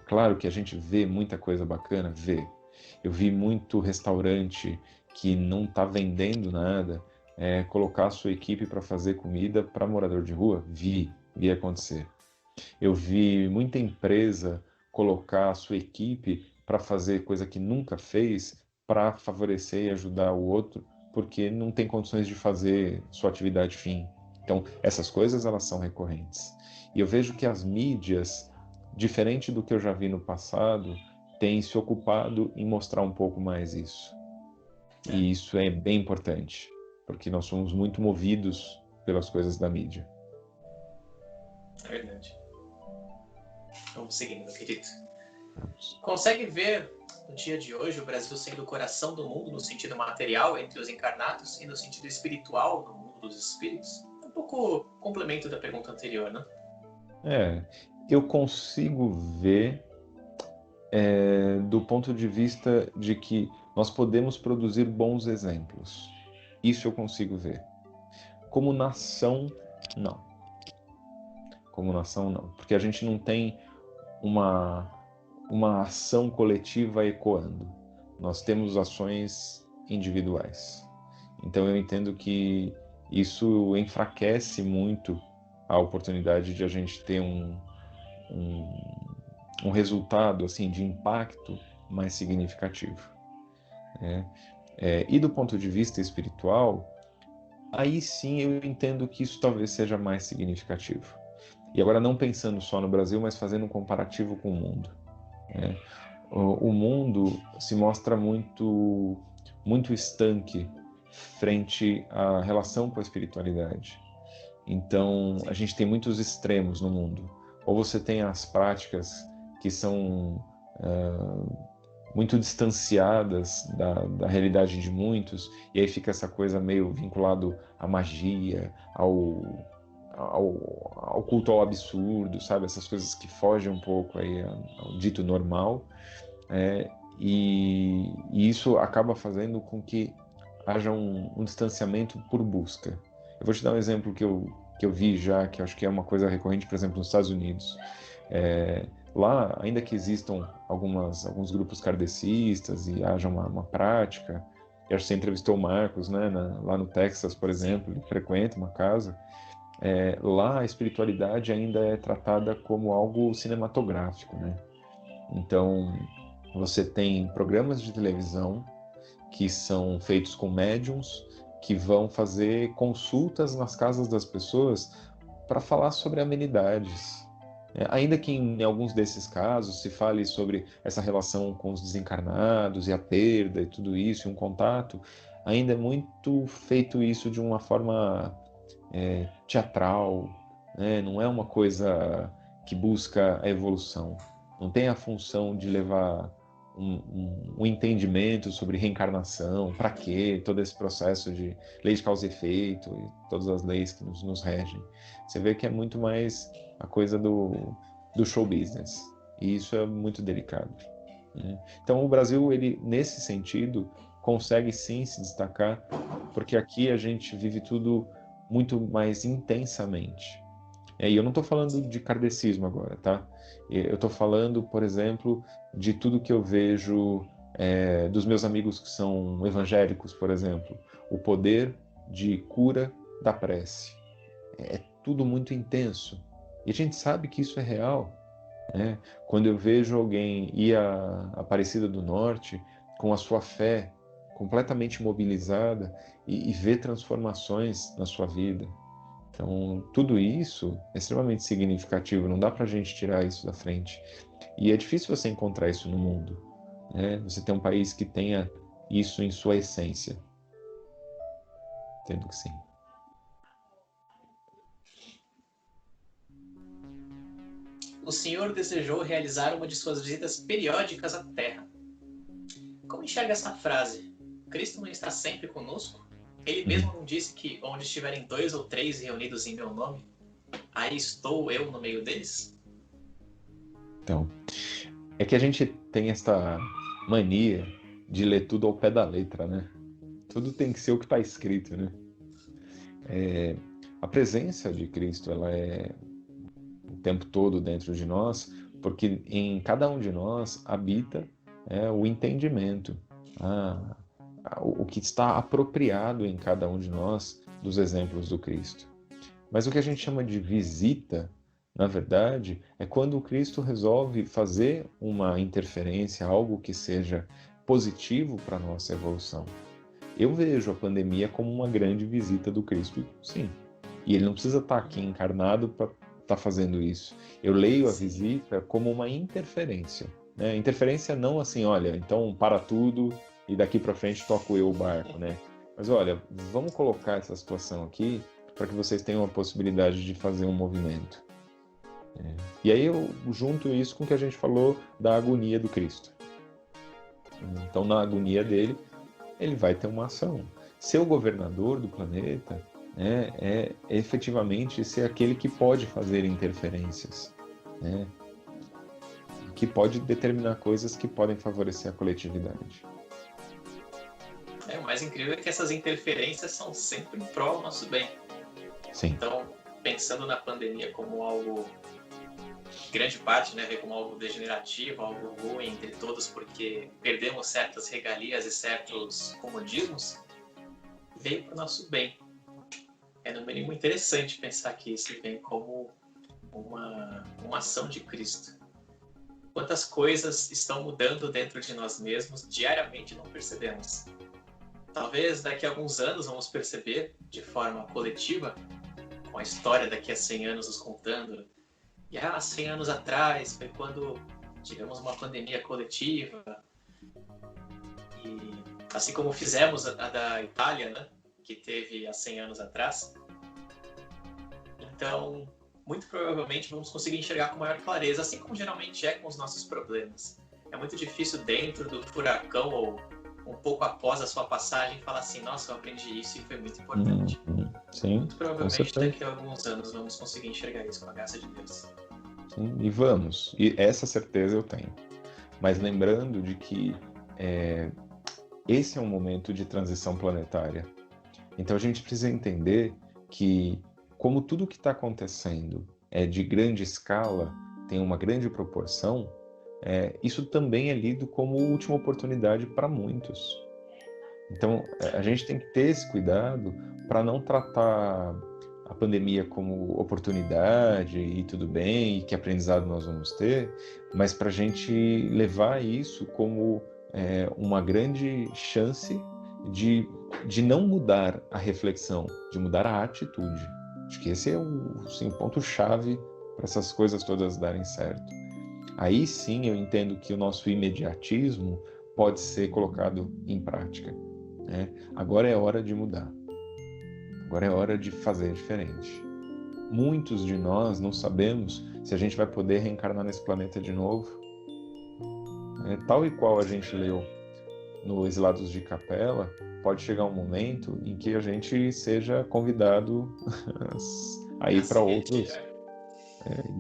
Claro que a gente vê muita coisa bacana, vê. Eu vi muito restaurante que não está vendendo nada, colocar a sua equipe para fazer comida para morador de rua, vi acontecer. Eu vi muita empresa colocar a sua equipe para fazer coisa que nunca fez, para favorecer e ajudar o outro, porque não tem condições de fazer sua atividade fim. Então, essas coisas, elas são recorrentes. E eu vejo que as mídias, diferente do que eu já vi no passado, têm se ocupado em mostrar um pouco mais isso. E isso é bem importante, porque nós somos muito movidos pelas coisas da mídia. É verdade. Vamos seguindo, meu querido. Consegue ver no dia de hoje o Brasil sendo o coração do mundo no sentido material entre os encarnados e no sentido espiritual no mundo dos espíritos? É um pouco complemento da pergunta anterior, né? Eu consigo ver do ponto de vista de que nós podemos produzir bons exemplos. Isso eu consigo ver. Como nação, não. Como nação, não. Porque a gente não tem uma ação coletiva ecoando. Nós temos ações individuais. Então eu entendo que isso enfraquece muito a oportunidade de a gente ter um resultado assim, de impacto mais significativo. E do ponto de vista espiritual, aí sim eu entendo que isso talvez seja mais significativo. E agora não pensando só no Brasil, mas fazendo um comparativo com o mundo. O mundo se mostra muito estanque frente à relação com a espiritualidade. Então, a gente tem muitos extremos no mundo. Ou você tem as práticas que são muito distanciadas da realidade de muitos, e aí fica essa coisa meio vinculado à magia, ao culto ao absurdo, sabe? Essas coisas que fogem um pouco aí ao dito normal. E isso acaba fazendo com que haja um distanciamento por busca. Eu vou te dar um exemplo que eu que eu vi já, que eu acho que é uma coisa recorrente, por exemplo, nos Estados Unidos. Lá, ainda que existam alguns grupos kardecistas e haja uma prática, eu acho que você entrevistou o Marcos, né, lá no Texas, por exemplo, ele frequenta uma casa, lá a espiritualidade ainda é tratada como algo cinematográfico, né? Então, você tem programas de televisão que são feitos com médiums que vão fazer consultas nas casas das pessoas para falar sobre amenidades. Ainda que em alguns desses casos se fale sobre essa relação com os desencarnados e a perda e tudo isso, e um contato, ainda é muito feito isso de uma forma teatral, né? Não é uma coisa que busca a evolução. Não tem a função de levar um entendimento sobre reencarnação, para quê, todo esse processo de lei de causa e efeito e todas as leis que nos regem. Você vê que é muito mais a coisa do show business, e isso é muito delicado, né? Então o Brasil, ele, nesse sentido, consegue sim se destacar, porque aqui a gente vive tudo muito mais intensamente. E eu não estou falando de kardecismo agora, tá? Eu estou falando, por exemplo, de tudo que eu vejo dos meus amigos que são evangélicos, por exemplo. O poder de cura da prece. É tudo muito intenso. E a gente sabe que isso é real, né? Quando eu vejo alguém ir à Aparecida do Norte com a sua fé completamente mobilizada e ver transformações na sua vida. Então, tudo isso é extremamente significativo, não dá para a gente tirar isso da frente. E é difícil você encontrar isso no mundo, né? Você tem um país que tenha isso em sua essência. Entendo que sim. O senhor desejou realizar uma de suas visitas periódicas à Terra. Como enxerga essa frase? Cristo não está sempre conosco? Ele mesmo não disse que onde estiverem 2 ou 3 reunidos em meu nome, aí estou eu no meio deles? Então, é que a gente tem essa mania de ler tudo ao pé da letra, né? Tudo tem que ser o que está escrito, né? A presença de Cristo, ela é o tempo todo dentro de nós, porque em cada um de nós habita o entendimento, o que está apropriado em cada um de nós dos exemplos do Cristo. Mas o que a gente chama de visita, na verdade, é quando o Cristo resolve fazer uma interferência, algo que seja positivo para a nossa evolução. Eu vejo a pandemia como uma grande visita do Cristo, sim. E ele não precisa estar aqui encarnado para estar fazendo isso. Eu leio a visita como uma interferência, né? Interferência não assim, olha, então para tudo e daqui para frente toco eu o barco, né? Mas olha, vamos colocar essa situação aqui para que vocês tenham a possibilidade de fazer um movimento. E aí eu junto isso com o que a gente falou da agonia do Cristo. Então, na agonia dele, ele vai ter uma ação. Ser o governador do planeta é efetivamente ser aquele que pode fazer interferências, né? Que pode determinar coisas que podem favorecer a coletividade. O mais incrível é que essas interferências são sempre em prol do nosso bem. Sim. Então, pensando na pandemia como algo, grande parte, né, como algo degenerativo, algo ruim entre todos, porque perdemos certas regalias e certos comodismos, veio para o nosso bem. É no mínimo interessante pensar que isso vem como uma ação de Cristo. Quantas coisas estão mudando dentro de nós mesmos diariamente e não percebemos. Talvez daqui a alguns anos vamos perceber de forma coletiva, com a história daqui a 100 anos nos contando. E 100 anos atrás foi quando tivemos uma pandemia coletiva. E assim como fizemos a da Itália, né, que teve há 100 anos atrás. Então, muito provavelmente vamos conseguir enxergar com maior clareza, assim como geralmente é com os nossos problemas. É muito difícil dentro do furacão ou um pouco após a sua passagem falar assim, nossa, eu aprendi isso e foi muito importante. Sim, muito provavelmente daqui a alguns anos vamos conseguir enxergar isso com a graça de Deus. Sim, e vamos. E essa certeza eu tenho. Mas lembrando de que esse é um momento de transição planetária. Então a gente precisa entender que como tudo que está acontecendo é de grande escala, tem uma grande proporção, isso também é lido como última oportunidade para muitos. Então, a gente tem que ter esse cuidado para não tratar a pandemia como oportunidade e tudo bem, e que aprendizado nós vamos ter, mas para a gente levar isso como uma grande chance de não mudar a reflexão, de mudar a atitude. Acho que esse é o ponto-chave para essas coisas todas darem certo. Aí sim eu entendo que o nosso imediatismo pode ser colocado em prática. Agora é hora de mudar. Agora é hora de fazer diferente. Muitos de nós não sabemos se a gente vai poder reencarnar nesse planeta de novo. Tal e qual a gente leu no Exilados de Capela, pode chegar um momento em que a gente seja convidado a ir para outros.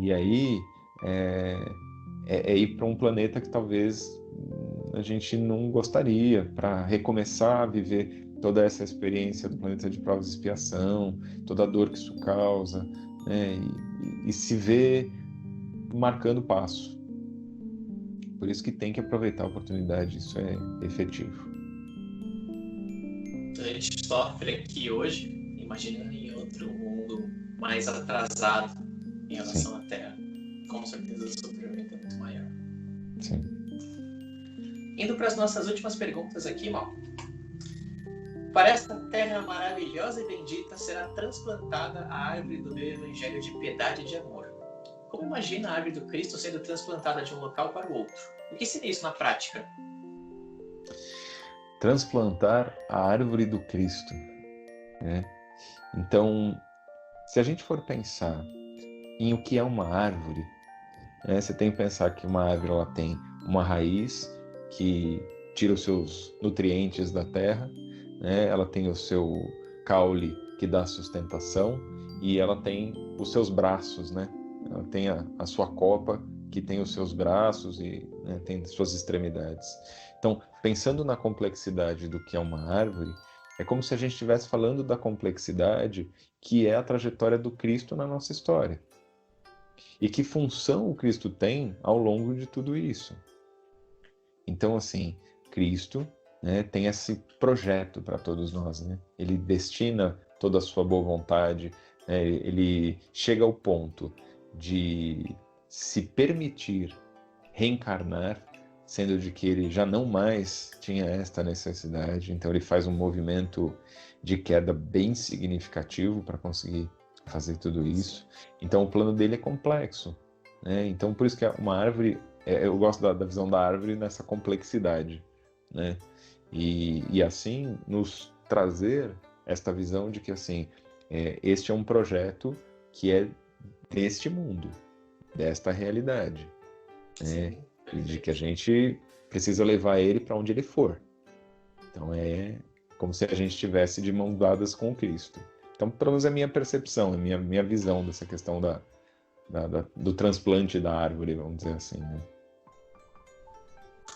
E aí ir para um planeta que talvez a gente não gostaria, para recomeçar a viver toda essa experiência do planeta de provas e expiação, toda a dor que isso causa, e se ver marcando passo. Por isso que tem que aproveitar a oportunidade, isso é efetivo. A gente sofre aqui hoje, imagina em outro mundo mais atrasado em relação à Terra. Com certeza o sofrimento é muito maior. Sim. Indo para as nossas últimas perguntas aqui, Mal. Para esta terra maravilhosa e bendita será transplantada a árvore do meu evangelho de piedade e de amor. Como imagina a árvore do Cristo sendo transplantada de um local para o outro? O que seria isso na prática? Transplantar a árvore do Cristo. Então, se a gente for pensar em o que é uma árvore, você tem que pensar que uma árvore ela tem uma raiz que tira os seus nutrientes da terra, ela tem o seu caule que dá sustentação e ela tem os seus braços, ela tem a sua copa que tem os seus braços e tem suas extremidades. Então, pensando na complexidade do que é uma árvore, é como se a gente estivesse falando da complexidade que é a trajetória do Cristo na nossa história. E que função o Cristo tem ao longo de tudo isso. Então, assim, Cristo tem esse projeto para todos nós. Ele destina toda a sua boa vontade, ele chega ao ponto de se permitir reencarnar, sendo de que ele já não mais tinha esta necessidade. Então, ele faz um movimento de queda bem significativo para conseguir fazer tudo isso. Então, o plano dele é complexo. Então, por isso que uma árvore... Eu gosto da visão da árvore nessa complexidade, e assim nos trazer esta visão de que assim este é um projeto que é deste mundo, desta realidade, e de que a gente precisa levar ele para onde ele for. Então é como se a gente estivesse de mãos dadas com o Cristo. Então, pelo menos é a minha percepção, a minha visão dessa questão do transplante da árvore, vamos dizer assim,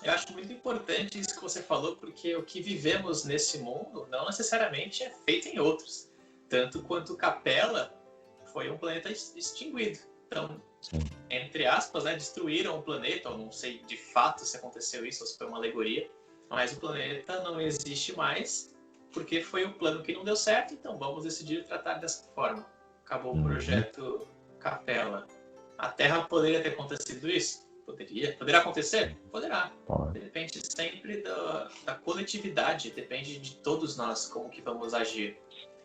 Eu acho muito importante isso que você falou, porque o que vivemos nesse mundo não necessariamente é feito em outros. Tanto quanto Capela foi um planeta extinguido. Então, entre aspas, destruíram o planeta, eu não sei de fato se aconteceu isso ou se foi uma alegoria, mas o planeta não existe mais porque foi um plano que não deu certo, então vamos decidir tratar dessa forma. Acabou o projeto Capela. A Terra poderia ter acontecido isso? Poderá acontecer? Poderá. Depende sempre da coletividade, depende de todos nós, como que vamos agir.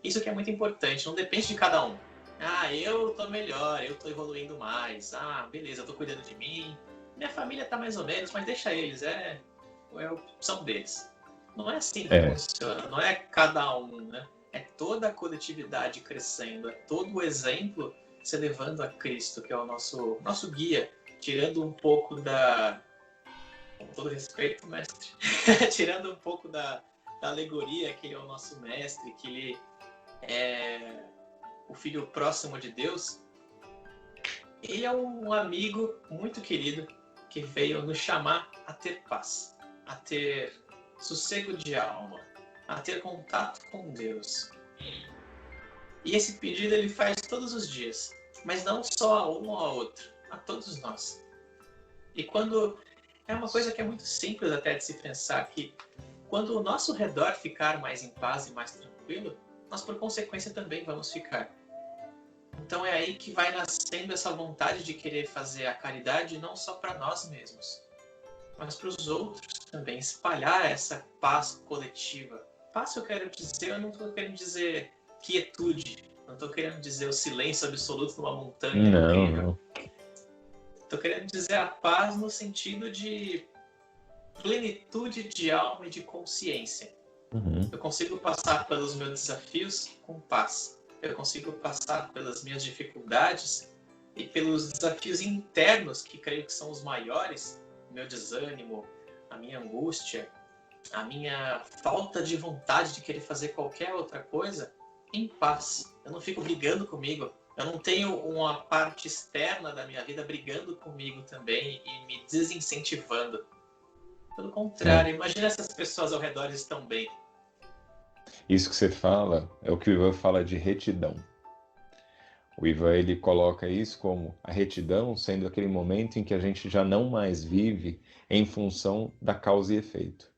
Isso que é muito importante, não depende de cada um. Eu tô melhor, eu tô evoluindo mais, beleza, eu tô cuidando de mim, minha família tá mais ou menos, mas deixa eles, é a opção deles. Não é assim que funciona, não é cada um, É toda a coletividade crescendo, é todo o exemplo se levando a Cristo, que é o nosso guia, tirando um pouco com todo respeito, mestre, tirando um pouco da alegoria, que ele é o nosso mestre, que ele é o filho próximo de Deus. Ele é um amigo muito querido que veio nos chamar a ter paz, a ter sossego de alma, a ter contato com Deus. E esse pedido ele faz todos os dias, mas não só a um ou a outro, a todos nós. E quando é uma coisa que é muito simples até de se pensar, que quando o nosso redor ficar mais em paz e mais tranquilo, nós por consequência também vamos ficar. Então é aí que vai nascendo essa vontade de querer fazer a caridade não só para nós mesmos, mas para os outros também, espalhar essa paz coletiva. Paz eu quero dizer, eu não estou querendo dizer quietude, não estou querendo dizer o silêncio absoluto numa montanha incrível. Estou querendo dizer a paz no sentido de plenitude de alma e de consciência. Eu consigo passar pelos meus desafios com paz. Eu consigo passar pelas minhas dificuldades e pelos desafios internos, que creio que são os maiores, o meu desânimo, a minha angústia, a minha falta de vontade de querer fazer qualquer outra coisa, em paz. Eu não fico brigando comigo. Eu não tenho uma parte externa da minha vida brigando comigo também e me desincentivando. Pelo contrário, imagina se as pessoas ao redor estão bem. Isso que você fala é o que o Ivan fala de retidão. O Ivan, ele coloca isso como a retidão sendo aquele momento em que a gente já não mais vive em função da causa e efeito.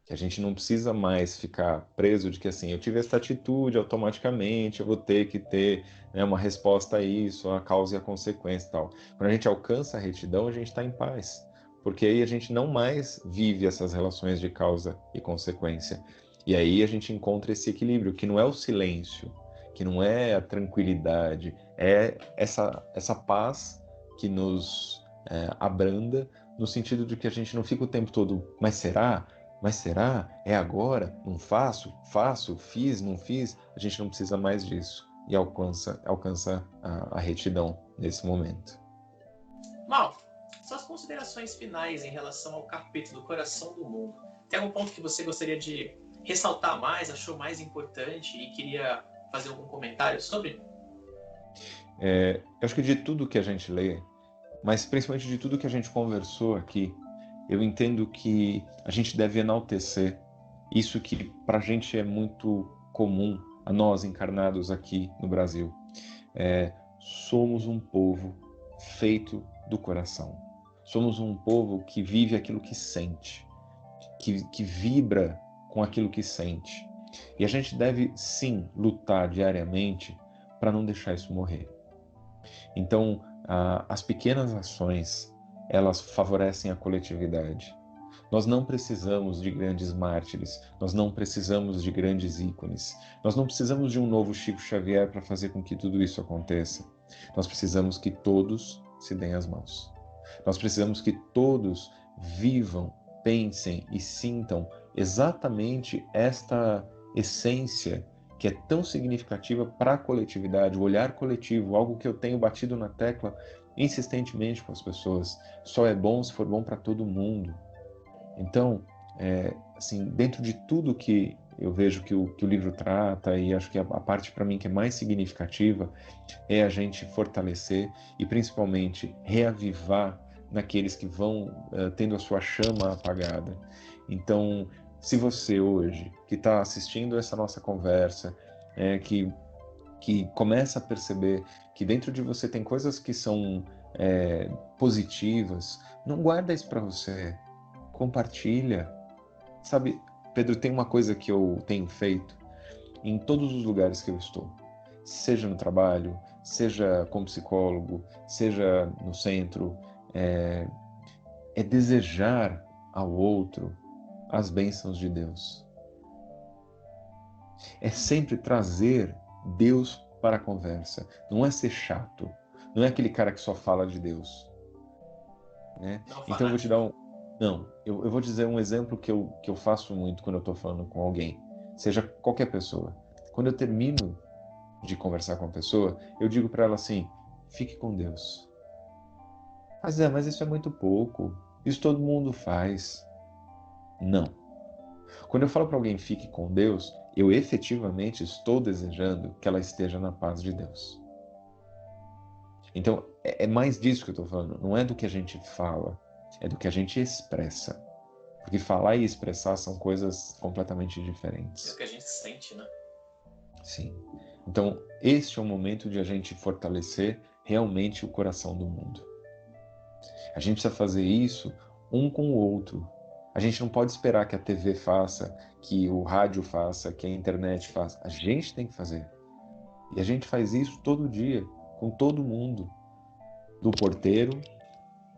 Que a gente não precisa mais ficar preso de que assim, eu tive essa atitude, automaticamente eu vou ter que ter, né, uma resposta a isso, a causa e a consequência e tal. Quando a gente alcança a retidão, a gente está em paz. Porque aí a gente não mais vive essas relações de causa e consequência. E aí a gente encontra esse equilíbrio, que não é o silêncio, que não é a tranquilidade, é essa paz que nos abranda, no sentido de que a gente não fica o tempo todo, mas será? Mas será? É agora? Não faço? Faço? Fiz? Não fiz? A gente não precisa mais disso e alcança a retidão nesse momento. Mal, suas considerações finais em relação ao capítulo Coração do Mundo. Tem algum ponto que você gostaria de ressaltar mais, achou mais importante e queria fazer algum comentário sobre? Eu acho que de tudo que a gente lê, mas principalmente de tudo que a gente conversou aqui, eu entendo que a gente deve enaltecer isso que para a gente é muito comum, a nós encarnados aqui no Brasil. Somos um povo feito do coração. Somos um povo que vive aquilo que sente, que vibra com aquilo que sente. E a gente deve, sim, lutar diariamente para não deixar isso morrer. Então, as pequenas ações, elas favorecem a coletividade. Nós não precisamos de grandes mártires, nós não precisamos de grandes ícones, nós não precisamos de um novo Chico Xavier para fazer com que tudo isso aconteça. Nós precisamos que todos se deem as mãos. Nós precisamos que todos vivam, pensem e sintam exatamente esta essência que é tão significativa para a coletividade, o olhar coletivo, algo que eu tenho batido na tecla insistentemente com as pessoas. Só é bom se for bom para todo mundo. Então, assim, dentro de tudo que eu vejo que o livro trata, e acho que a parte para mim que é mais significativa é a gente fortalecer e principalmente reavivar naqueles que vão tendo a sua chama apagada. Então, se você hoje, que está assistindo essa nossa conversa, que começa a perceber que dentro de você tem coisas que são positivas, não guarda isso para você, compartilha. Sabe, Pedro, tem uma coisa que eu tenho feito em todos os lugares que eu estou, seja no trabalho, seja como psicólogo, seja no centro, é desejar ao outro as bênçãos de Deus. É sempre trazer Deus para a conversa. Não é ser chato. Não é aquele cara que só fala de Deus. Né? Então eu vou te dar eu vou dizer um exemplo que eu faço muito quando eu estou falando com alguém, seja qualquer pessoa. Quando eu termino de conversar com a pessoa, eu digo para ela assim: fique com Deus. Mas isso é muito pouco. Isso todo mundo faz. Não. Quando eu falo para alguém fique com Deus, eu efetivamente estou desejando que ela esteja na paz de Deus. Então, é mais disso que eu estou falando. Não é do que a gente fala, é do que a gente expressa. Porque falar e expressar são coisas completamente diferentes. É o que a gente sente, né? Sim. Então, este é o momento de a gente fortalecer realmente o coração do mundo. A gente precisa fazer isso um com o outro. A gente não pode esperar que a TV faça, que o rádio faça, que a internet faça. A gente tem que fazer. E a gente faz isso todo dia, com todo mundo. Do porteiro,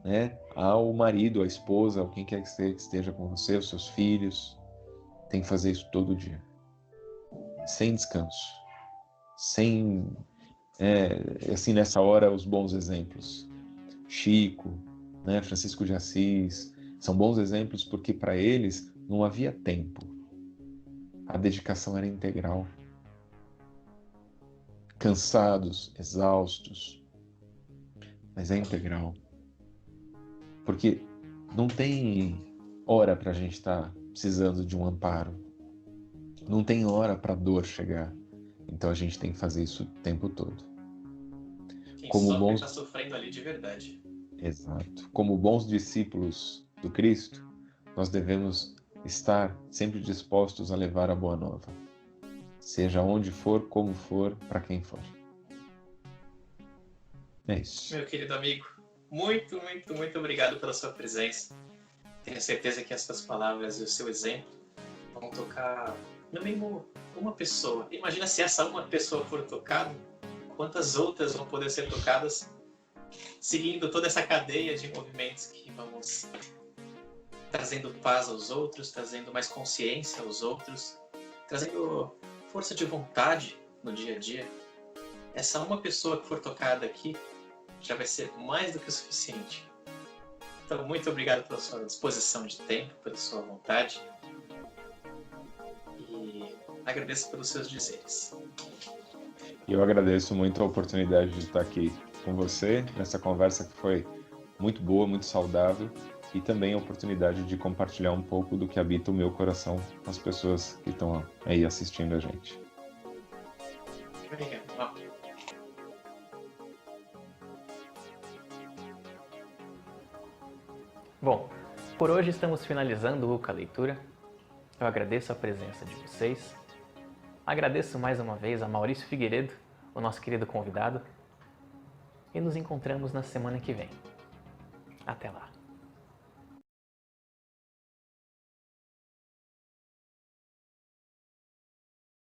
né, ao marido, à esposa, ao quem quer que esteja com você, os seus filhos. Tem que fazer isso todo dia. Sem descanso. Sem, assim, nessa hora, os bons exemplos. Chico, né, Francisco de Assis, são bons exemplos porque para eles não havia tempo. A dedicação era integral. Cansados, exaustos, mas é integral. Porque não tem hora para a gente estar precisando de um amparo. Não tem hora para a dor chegar. Então a gente tem que fazer isso o tempo todo. Quem Como sofre bons... está sofrendo ali de verdade. Exato. Como bons discípulos do Cristo, nós devemos estar sempre dispostos a levar a boa nova. Seja onde for, como for, para quem for. É isso. Meu querido amigo, muito obrigado pela sua presença. Tenho certeza que essas palavras e o seu exemplo vão tocar no mínimo uma pessoa. Imagina se essa uma pessoa for tocada, quantas outras vão poder ser tocadas seguindo toda essa cadeia de movimentos que vamos trazendo paz aos outros, trazendo mais consciência aos outros, trazendo força de vontade no dia a dia. Essa uma pessoa que for tocada aqui já vai ser mais do que o suficiente. Então, muito obrigado pela sua disposição de tempo, pela sua vontade. E agradeço pelos seus dizeres. Eu agradeço muito a oportunidade de estar aqui com você, nessa conversa que foi muito boa, muito saudável, e também a oportunidade de compartilhar um pouco do que habita o meu coração com as pessoas que estão aí assistindo a gente. Obrigado. Bom, por hoje estamos finalizando o UCA Leitura. Eu agradeço a presença de vocês. Agradeço mais uma vez a Maurício Figueiredo, o nosso querido convidado. E nos encontramos na semana que vem. Até lá!